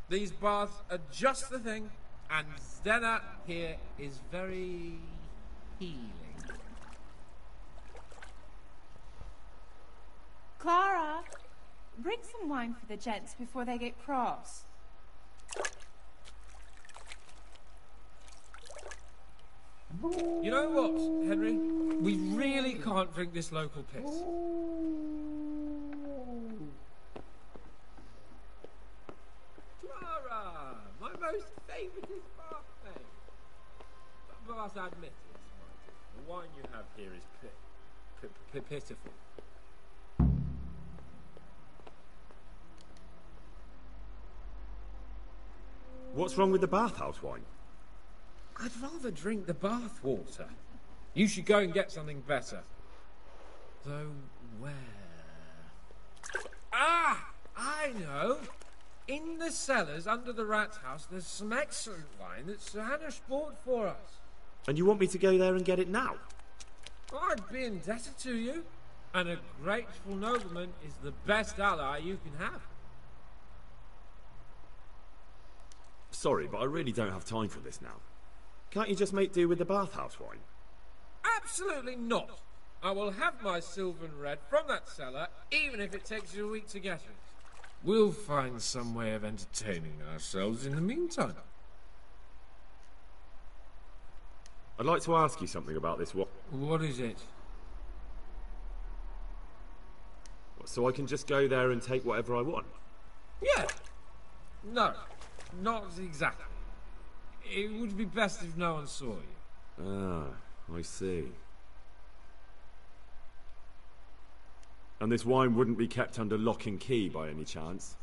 S16: These baths are just the thing, and Zdena here is very healing.
S18: Clara, bring some wine for the gents before they get cross.
S16: You know what, Henry? We really can't drink this local piss. Clara, my most favourite bathmate. But I must admit it, the wine you have here is pitiful.
S2: What's wrong with the bathhouse wine?
S16: I'd rather drink the bath water. You should go and get something better. Though where? Ah! I know! In the cellars under the rat house, there's some excellent wine that Sir Hanish bought for us.
S2: And you want me to go there and get it now?
S16: I'd be indebted to you. And a grateful nobleman is the best ally you can have.
S2: Sorry, but I really don't have time for this now. Can't you just make do with the bathhouse wine?
S16: Absolutely not. I will have my silver and red from that cellar, even if it takes you a week to get it. We'll find some way of entertaining ourselves in the meantime.
S2: I'd like to ask you something about this.
S16: What is it?
S2: So I can just go there and take whatever I want?
S16: Yeah. No, not exactly. It would be best if no one saw you.
S2: Ah, I see. And this wine wouldn't be kept under lock and key by any chance?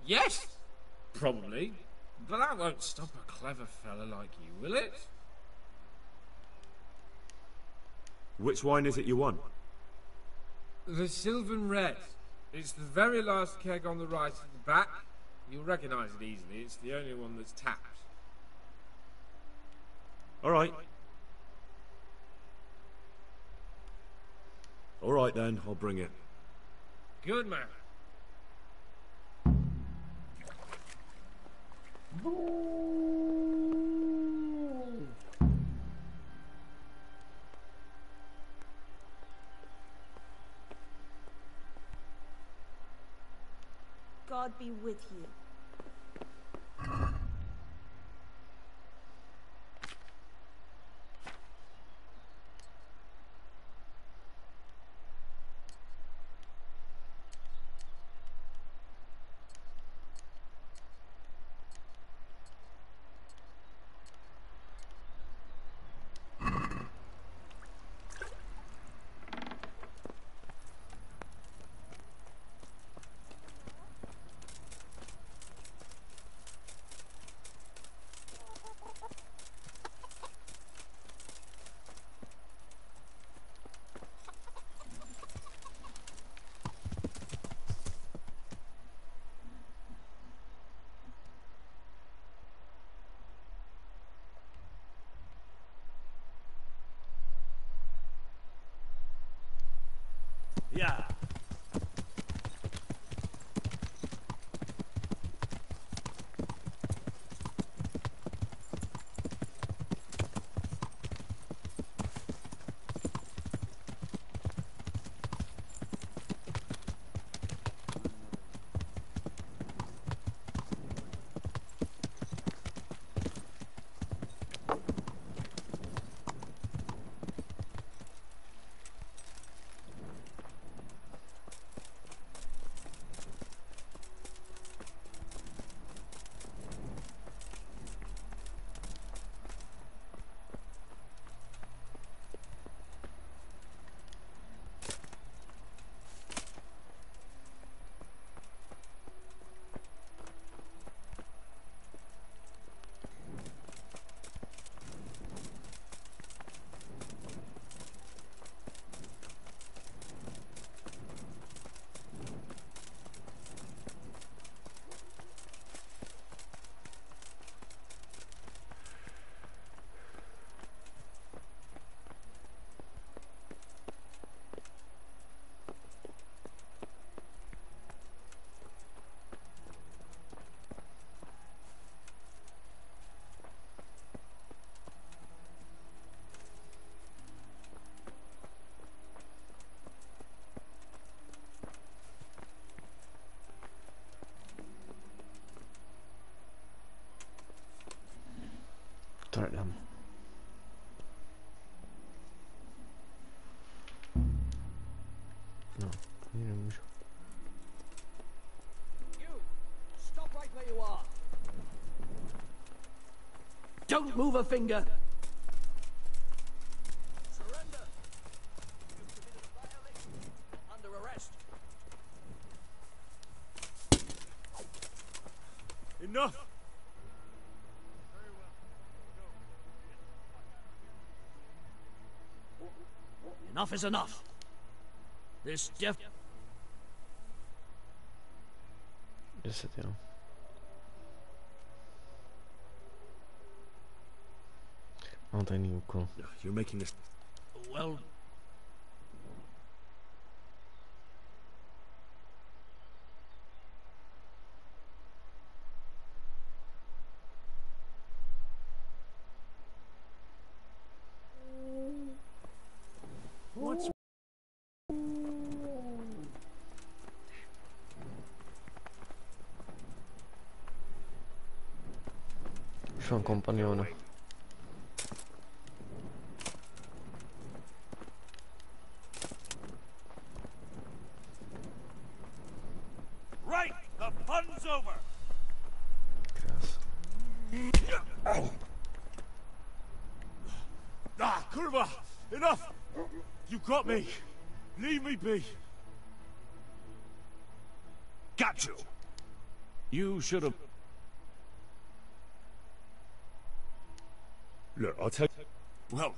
S16: Yes. Probably. But that won't stop a clever fella like you, will it?
S2: Which wine is it you want?
S16: The Sylvan Red. It's the very last keg on the right at the back. You'll recognise it easily. It's the only one that's tapped.
S2: All right. All right then, I'll bring it.
S16: Good man.
S14: God be with you.
S2: Yeah.
S1: Start them. No, nemůžu.
S19: You, stop right where you are. Don't move a finger. Surrender. You've committed a violation. Under arrest.
S2: Enough!
S19: Enough is enough. This def...
S1: 10, jo. Mám tajný úkol.
S2: You're making this...
S19: Well...
S1: Už mám kompaniona.
S2: Right, the fun's over. Ah, Kurva, enough. You got me. Leave me be. Got you. You should have. Look, I'll tell you. Well.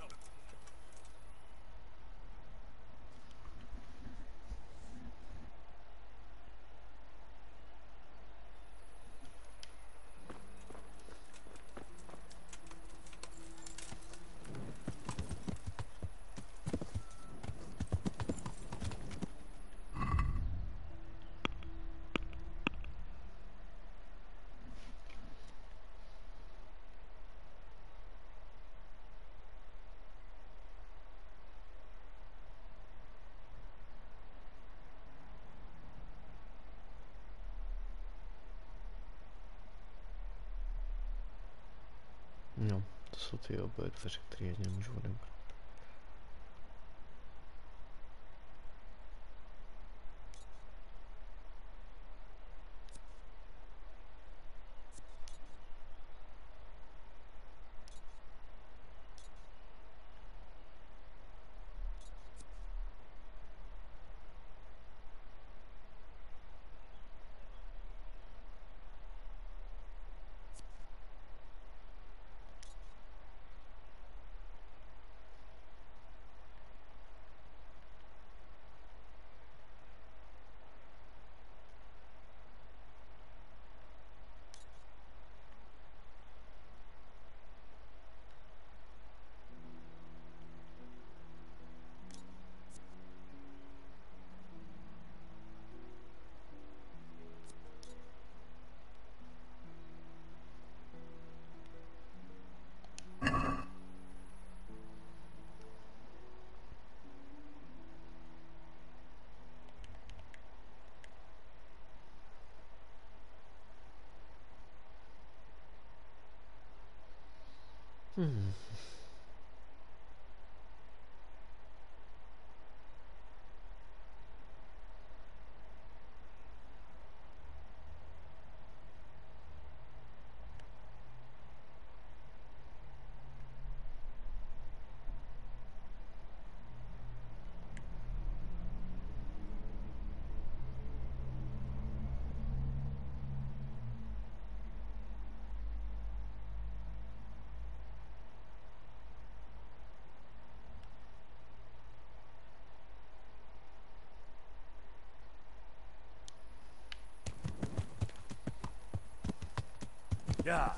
S1: No, to jsou ty obě dveře, které jedně můžu odebrat.
S2: Yeah.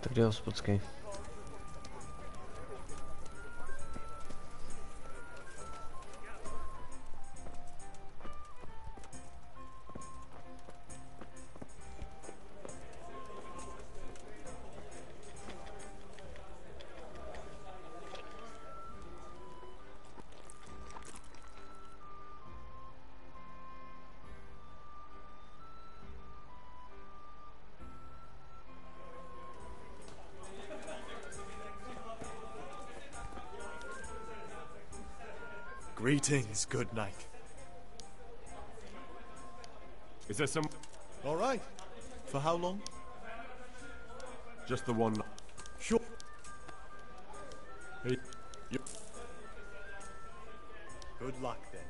S1: Tak kde je hospodský?
S12: Greetings, good night.
S2: Is there some...
S12: All right. For how long?
S17: Just the one.
S12: Sure.
S17: Hey, you.
S12: Good luck then.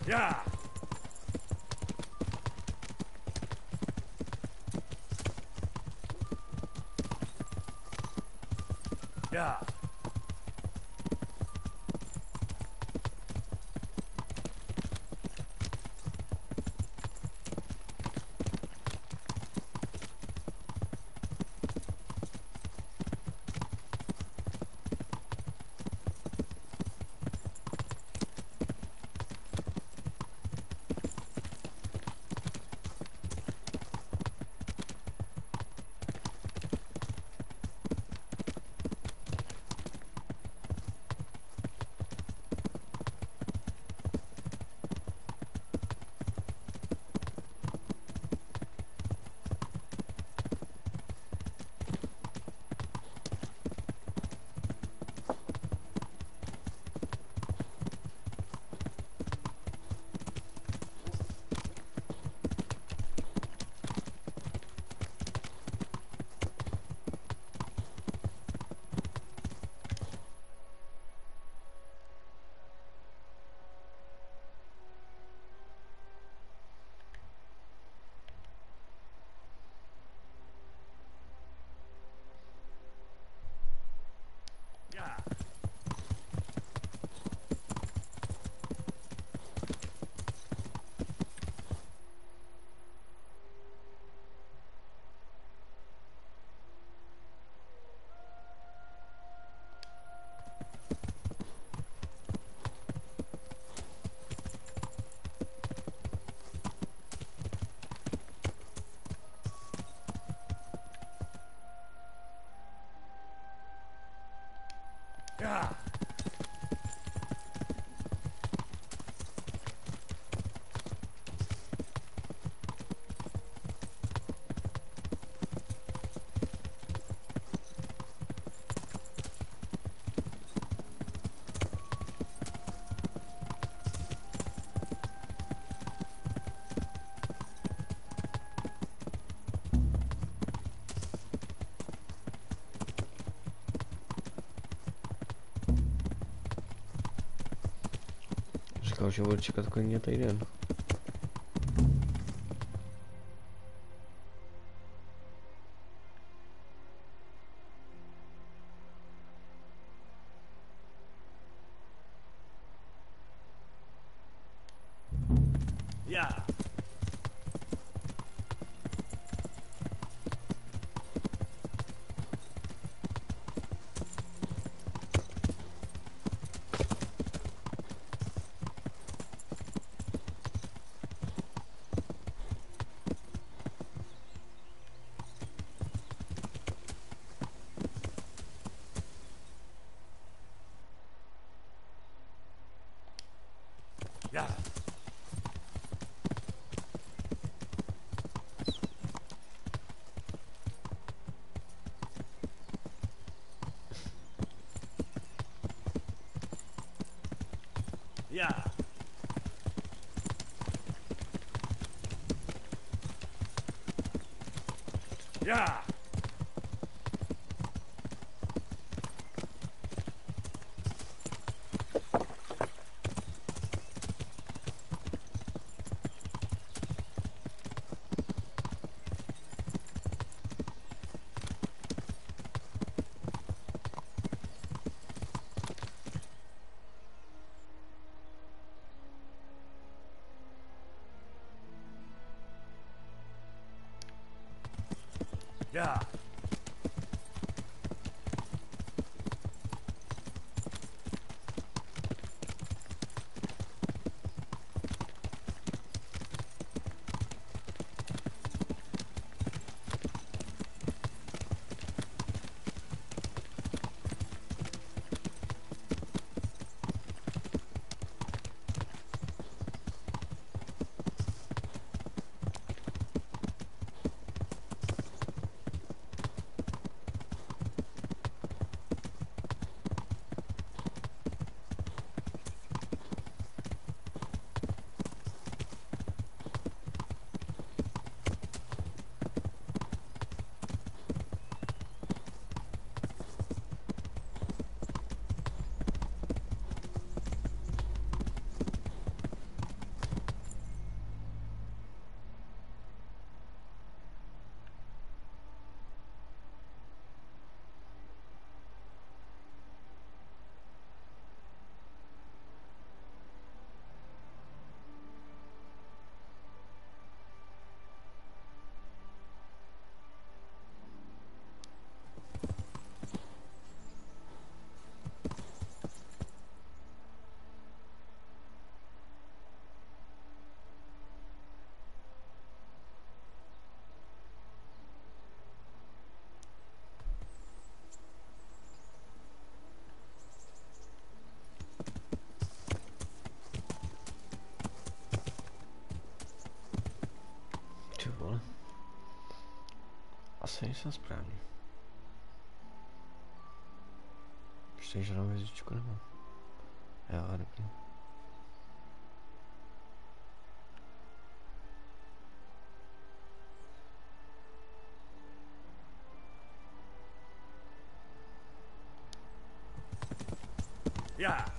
S17: Yeah. Yeah. Yeah.
S1: Říkal, že budu čekat klidně týden.
S17: Yeah.
S2: Yeah. Yeah. Yeah. Yeah.
S1: Ty vole. Asi nejsem správně. Ještě žádnou hvězdičku nemám. Jo, dobrý.
S2: Yeah.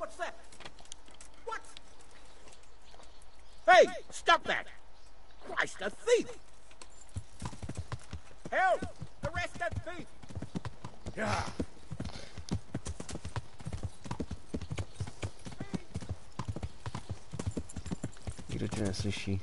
S7: What's that? What? Hey, stop that! Christ, a thief! Help! Arrest that thief!
S2: Yeah.
S1: Nikdo tě neslyší.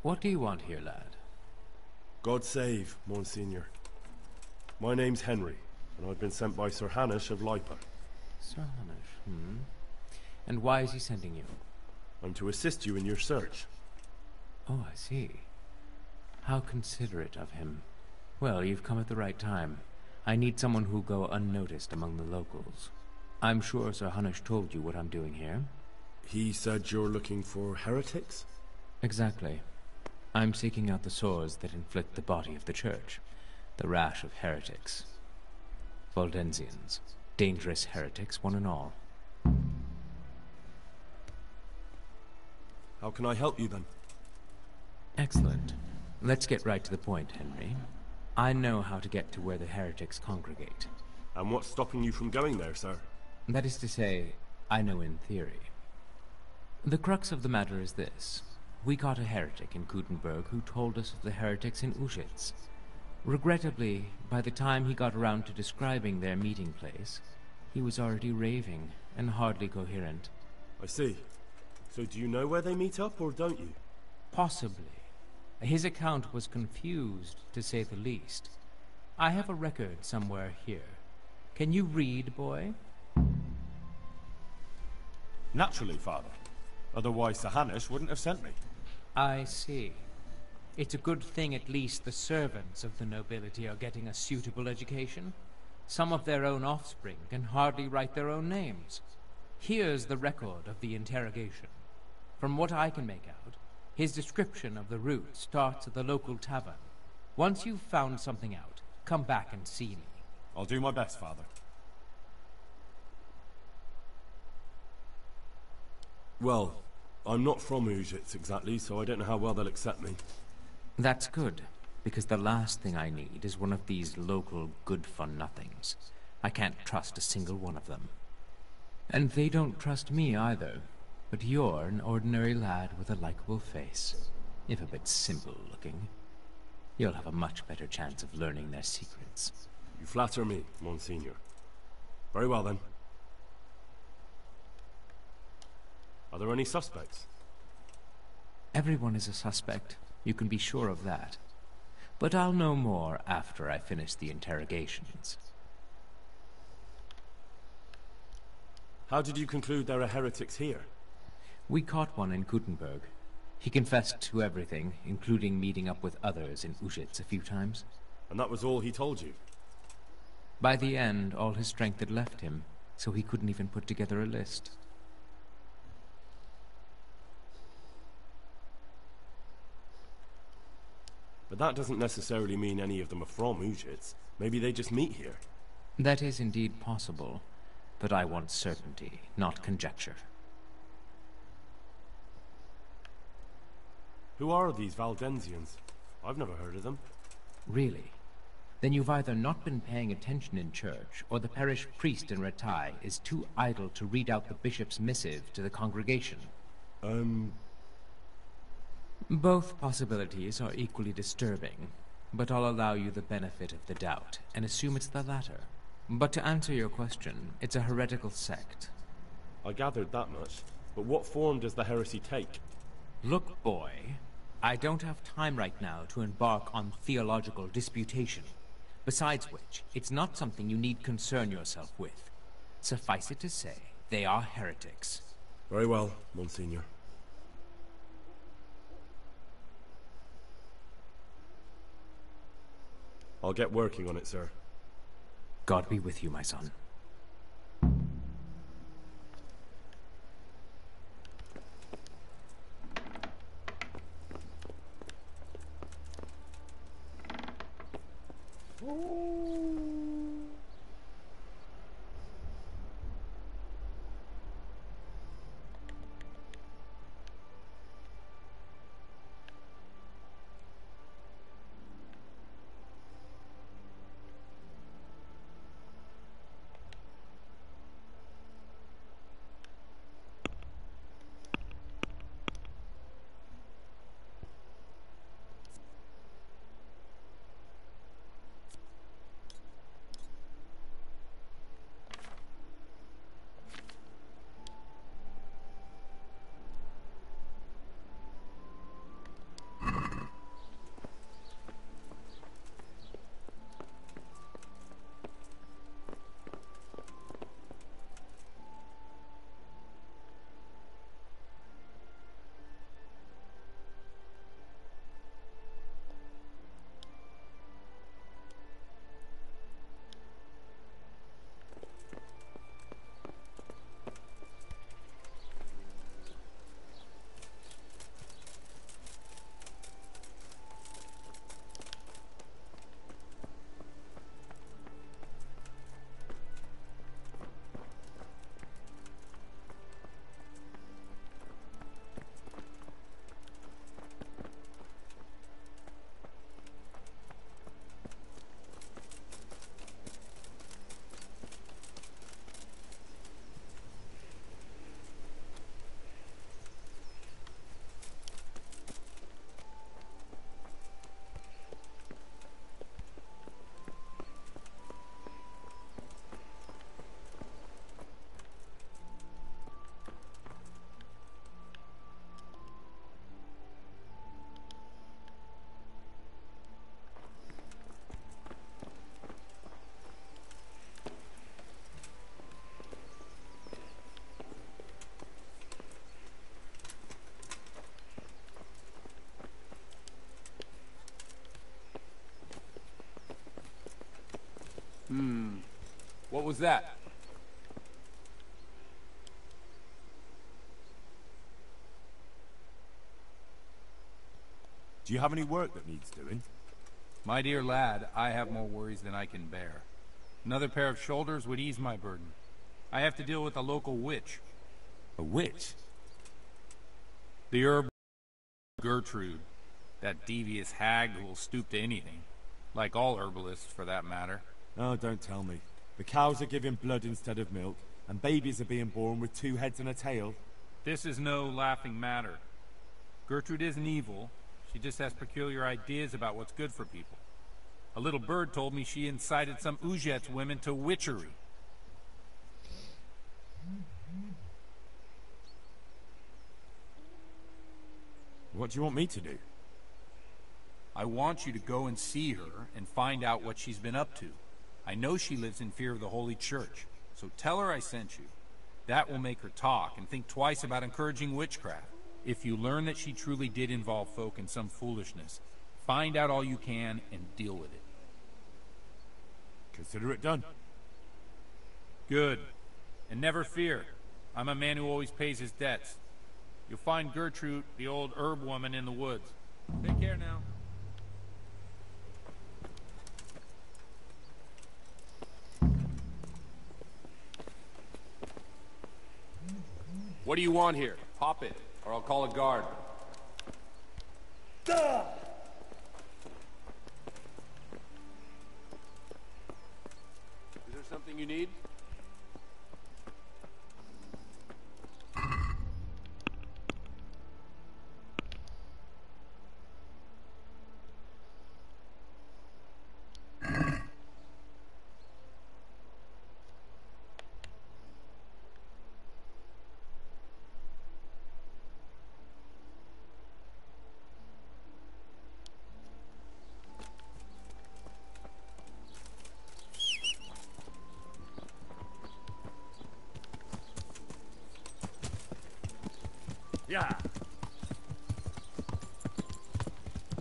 S20: What do you want here, lad?
S2: God save, Monsignor. My name's Henry, and I've been sent by Sir Hanush of Lipa.
S20: Sir Hanush, And why is he sending you?
S2: I'm to assist you in your search.
S20: Oh, I see. How considerate of him. Well, you've come at the right time. I need someone who'll go unnoticed among the locals. I'm sure Sir Hanush told you what I'm doing here.
S2: He said you're looking for heretics?
S20: Exactly. I'm seeking out the sores that inflict the body of the church. The rash of heretics. Valdensians. Dangerous heretics, one and all.
S2: How can I help you, then?
S20: Excellent. Let's get right to the point, Henry. I know how to get to where the heretics congregate.
S2: And what's stopping you from going there, sir?
S20: That is to say, I know in theory. The crux of the matter is this. We caught a heretic in Gutenberg who told us of the heretics in Ushitz. Regrettably, by the time he got around to describing their meeting place, he was already raving and hardly coherent.
S2: I see. So do you know where they meet up, or don't you?
S20: Possibly. His account was confused, to say the least. I have a record somewhere here. Can you read, boy?
S12: Naturally, Father. Otherwise, Sir Hanush wouldn't have sent me.
S20: I see. It's a good thing at least the servants of the nobility are getting a suitable education. Some of their own offspring can hardly write their own names. Here's the record of the interrogation. From what I can make out, his description of the route starts at the local tavern. Once you've found something out, come back and see me.
S12: I'll do my best, Father.
S2: Well, I'm not from Ushitz exactly, so I don't know how well they'll accept me.
S20: That's good, because the last thing I need is one of these local good-for-nothings. I can't trust a single one of them. And they don't trust me either. But you're an ordinary lad with a likable face, if a bit simple-looking. You'll have a much better chance of learning their secrets.
S2: You flatter me, Monsignor. Very well, then. Are there any suspects?
S20: Everyone is a suspect. You can be sure of that. But I'll know more after I finish the interrogations.
S2: How did you conclude there are heretics here?
S20: We caught one in Gutenberg. He confessed to everything, including meeting up with others in Ushitz a few times.
S2: And that was all he told you?
S20: By the end, all his strength had left him, so he couldn't even put together a list.
S2: But that doesn't necessarily mean any of them are from Ushitz. Maybe they just meet here.
S20: That is indeed possible, but I want certainty, not conjecture.
S2: Who are these Valdensians? I've never heard of them.
S20: Really? Then you've either not been paying attention in church, or the parish priest in Ratai is too idle to read out the bishop's missive to the congregation. Both possibilities are equally disturbing, but I'll allow you the benefit of the doubt, and assume it's the latter. But to answer your question, it's a heretical sect.
S2: I gathered that much, but what form does the heresy take?
S20: Look, boy, I don't have time right now to embark on theological disputation. Besides which, it's not something you need concern yourself with. Suffice it to say, they are heretics.
S2: Very well, Monsignor. I'll get working on it, sir.
S20: God be with you, my son.
S21: was that?
S12: Do you have any work that needs doing?
S21: My dear lad, I have more worries than I can bear. Another pair of shoulders would ease my burden. I have to deal with a local witch.
S12: A witch?
S21: The herb Gertrude. That devious hag who will stoop to anything. Like all herbalists, for that matter.
S12: Oh, don't tell me. The cows are giving blood instead of milk, and babies are being born with 2 heads and a tail.
S21: This is no laughing matter. Gertrude isn't evil. She just has peculiar ideas about what's good for people. A little bird told me she incited some Ujet's women to witchery.
S12: What do you want me to do?
S21: I want you to go and see her and find out what she's been up to. I know she lives in fear of the Holy Church, so tell her I sent you. That will make her talk and think twice about encouraging witchcraft. If you learn that she truly did involve folk in some foolishness, find out all you can and deal with it.
S12: Consider it done.
S21: Good. And never fear. I'm a man who always pays his debts. You'll find Gertrude, the old herb woman, in the woods. Take care now. What do you want here? Pop it, or I'll call a guard.
S19: Duh!
S21: Is there something you need?
S12: Yeah.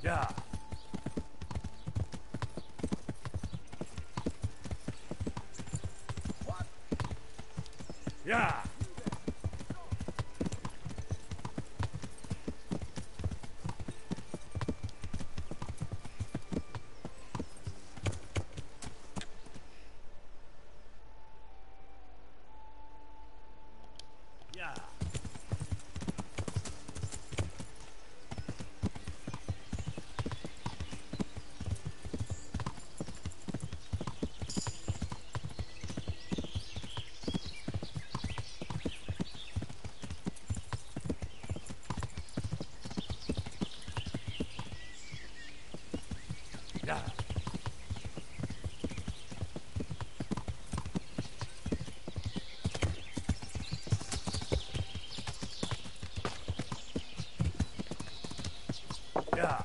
S12: Yeah.
S19: What?
S12: Yeah. Yeah. Yeah. Yeah.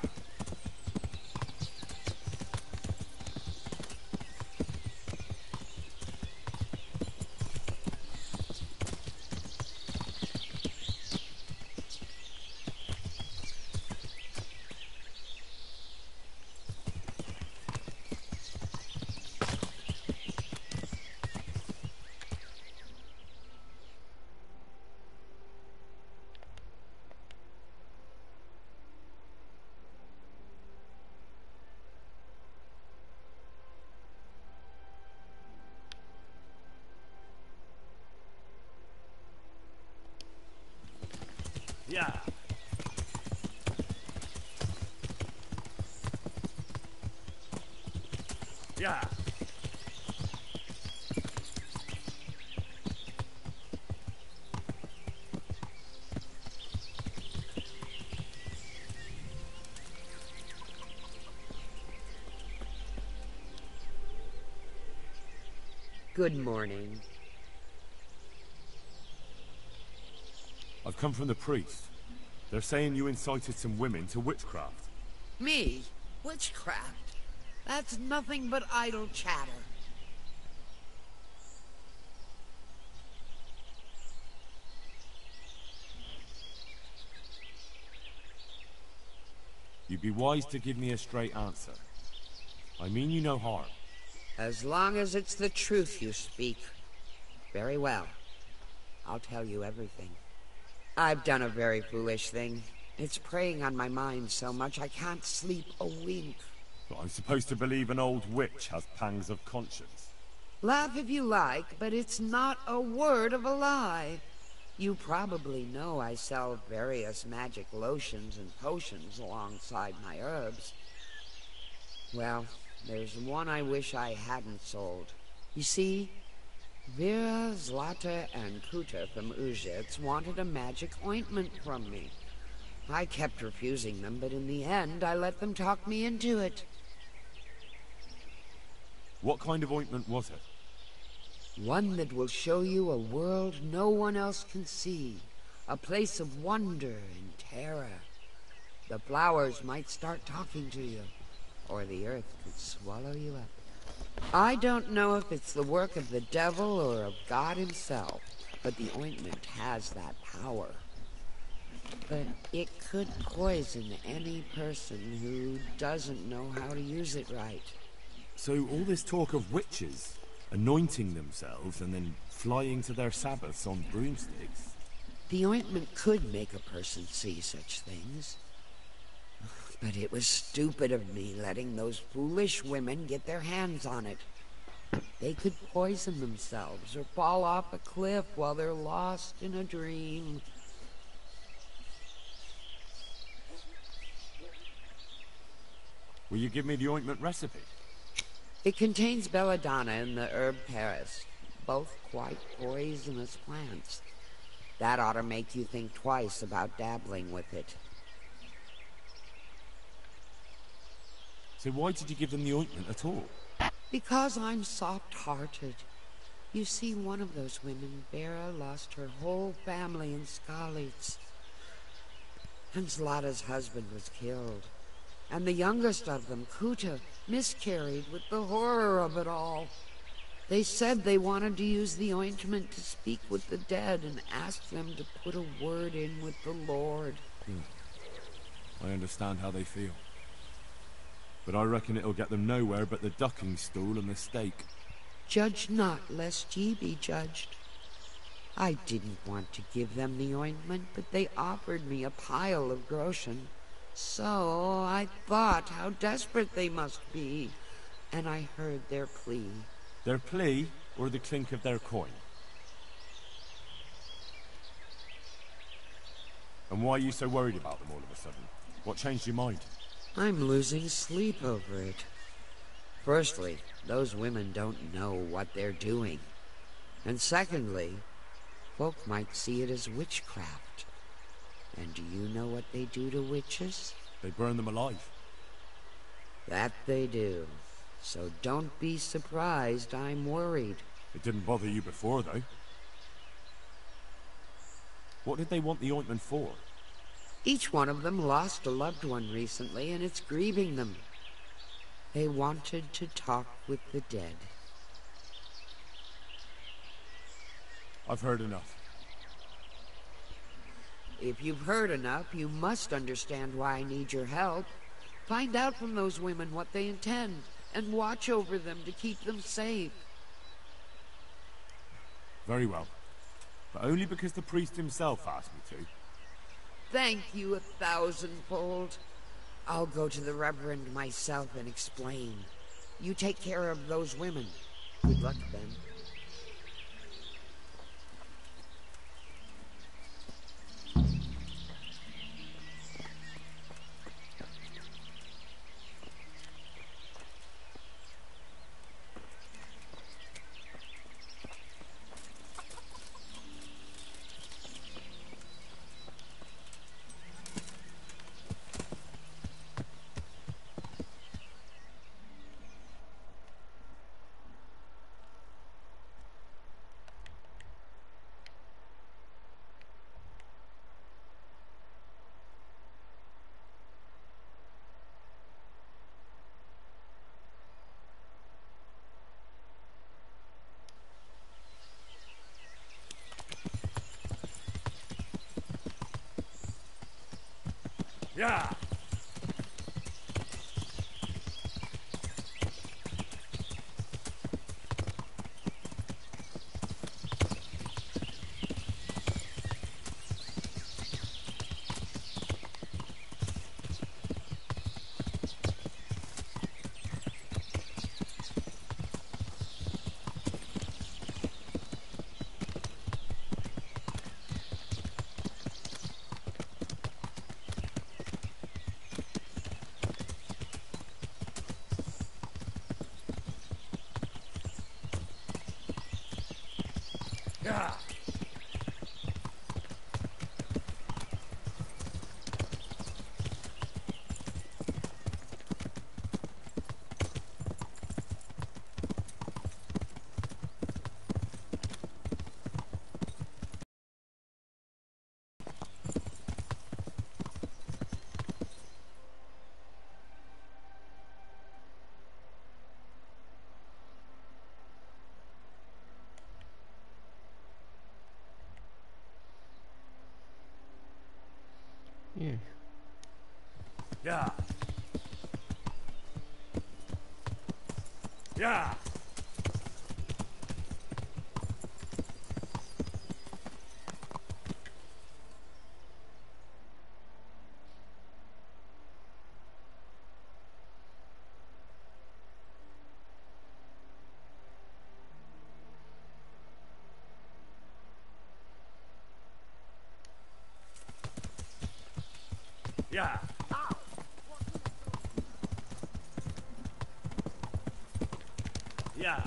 S12: Yeah. Yeah.
S22: Good morning.
S12: I've come from the priest. They're saying you incited some women to witchcraft.
S22: Me? Witchcraft? That's nothing but idle chatter.
S12: You'd be wise to give me a straight answer. I mean you no harm.
S22: As long as it's the truth you speak. Very well. I'll tell you everything. I've done a very foolish thing. It's preying on my mind so much I can't sleep a wink.
S12: But I'm supposed to believe an old witch has pangs of conscience.
S22: Laugh if you like, but it's not a word of a lie. You probably know I sell various magic lotions and potions alongside my herbs. Well, there's one I wish I hadn't sold. You see, Vera, Zlata, and Kuta from Uzhitz wanted a magic ointment from me. I kept refusing them, but in the end, I let them talk me into it.
S12: What kind of ointment was it?
S22: One that will show you a world no one else can see. A place of wonder and terror. The flowers might start talking to you, or the earth could swallow you up. I don't know if it's the work of the devil or of God himself, but the ointment has that power. But it could poison any person who doesn't know how to use it right.
S12: So all this talk of witches anointing themselves and then flying to their sabbaths on broomsticks.
S22: The ointment could make a person see such things. But it was stupid of me letting those foolish women get their hands on it. They could poison themselves or fall off a cliff while they're lost in a dream.
S12: Will you give me the ointment recipe?
S22: It contains belladonna and the herb Paris, both quite poisonous plants. That ought to make you think twice about dabbling with it.
S12: So why did you give them the ointment at all?
S22: Because I'm soft-hearted. You see, one of those women, Vera, lost her whole family in Skalitz. And Zlata's husband was killed. And the youngest of them, Kuta, miscarried with the horror of it all. They said they wanted to use the ointment to speak with the dead and ask them to put a word in with the Lord.
S12: I understand how they feel. But I reckon it'll get them nowhere but the ducking stool and the stake.
S22: Judge not, lest ye be judged. I didn't want to give them the ointment, but they offered me a pile of groschen. So I thought how desperate they must be, and I heard their plea.
S12: Their plea, or the clink of their coin? And why are you so worried about them all of a sudden? What changed your mind?
S22: I'm losing sleep over it. Firstly, those women don't know what they're doing. And secondly, folk might see it as witchcraft. And do you know what they do to witches?
S12: They burn them alive.
S22: That they do. So don't be surprised I'm worried.
S12: It didn't bother you before, though. What did they want the ointment for?
S22: Each one of them lost a loved one recently, and it's grieving them. They wanted to talk with the dead.
S12: I've heard enough.
S22: If you've heard enough, you must understand why I need your help. Find out from those women what they intend, and watch over them to keep them safe.
S12: Very well. But only because the priest himself asked me to.
S22: Thank you 1,000-fold. I'll go to the Reverend myself and explain. You take care of those women. Good luck, then.
S17: Yeah.
S1: Yeah.
S17: Yeah. Yeah. Yeah. Yeah.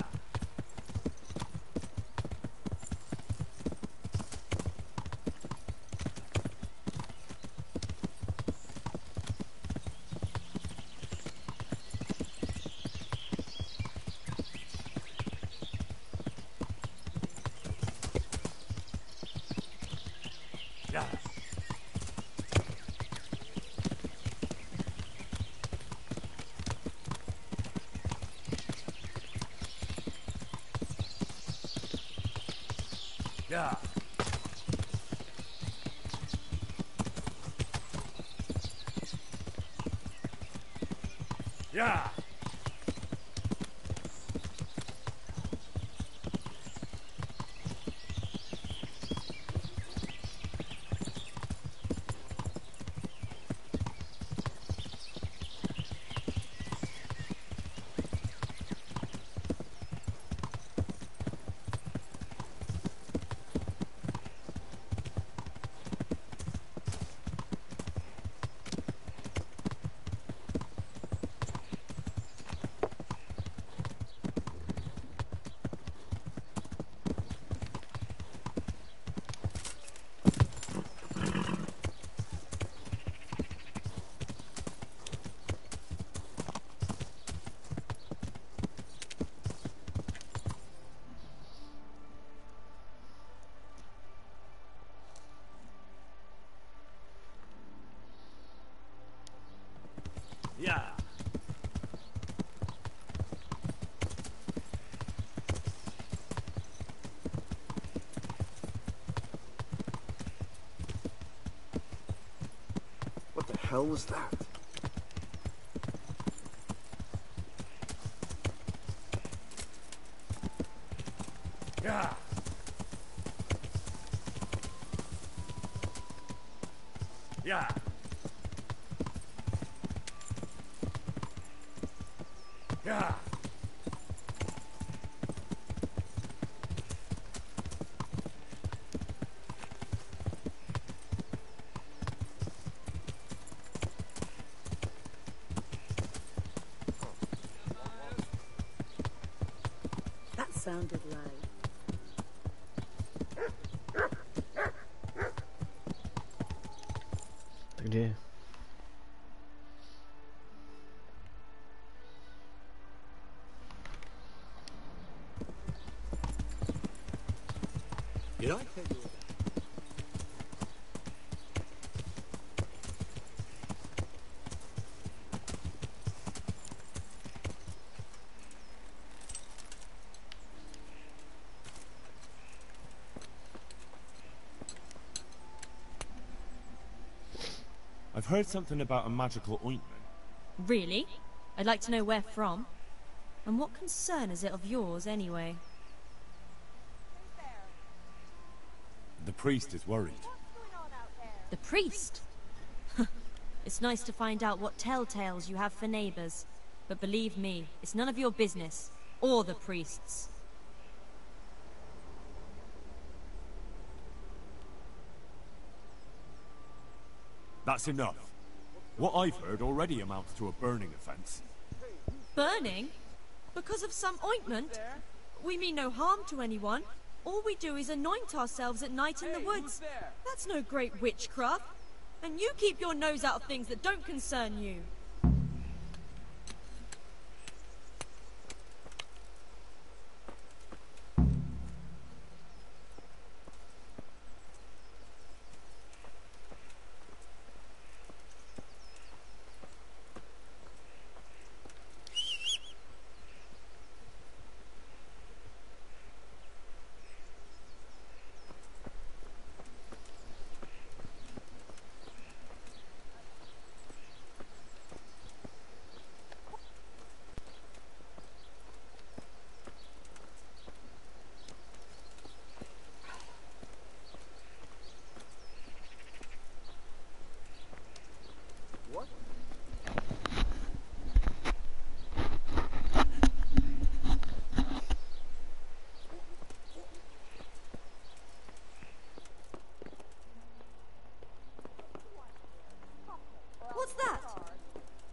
S17: Yeah. Yeah. Yeah. Yeah.
S3: What the hell was that?
S17: Yeah. Yeah. Yeah.
S5: That sounded like...
S1: Kde?
S2: Did I tell you about?
S12: I've heard something about a magical ointment.
S15: Really? I'd like to know where from. And what concern is it of yours, anyway?
S12: The priest is worried.
S15: The priest? It's nice to find out what telltales you have for neighbours. But believe me, it's none of your business. Or the priest's.
S12: That's enough. What I've heard already amounts to a burning offence.
S15: Burning? Because of some ointment? We mean no harm to anyone. All we do is anoint ourselves at night in the woods. That's no great witchcraft. And you keep your nose out of things that don't concern you.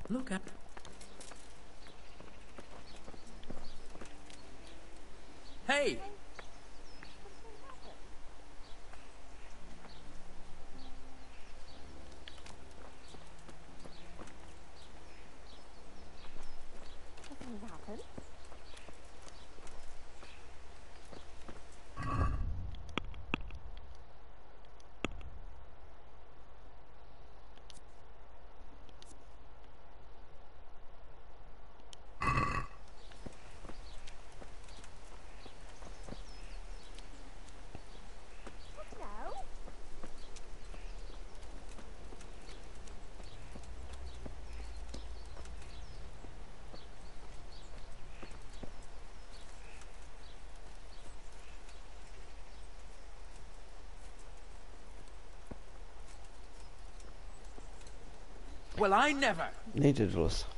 S4: Look at... Hey!
S5: Nothing happened.
S9: Well, I never.
S1: Nejde do lesa.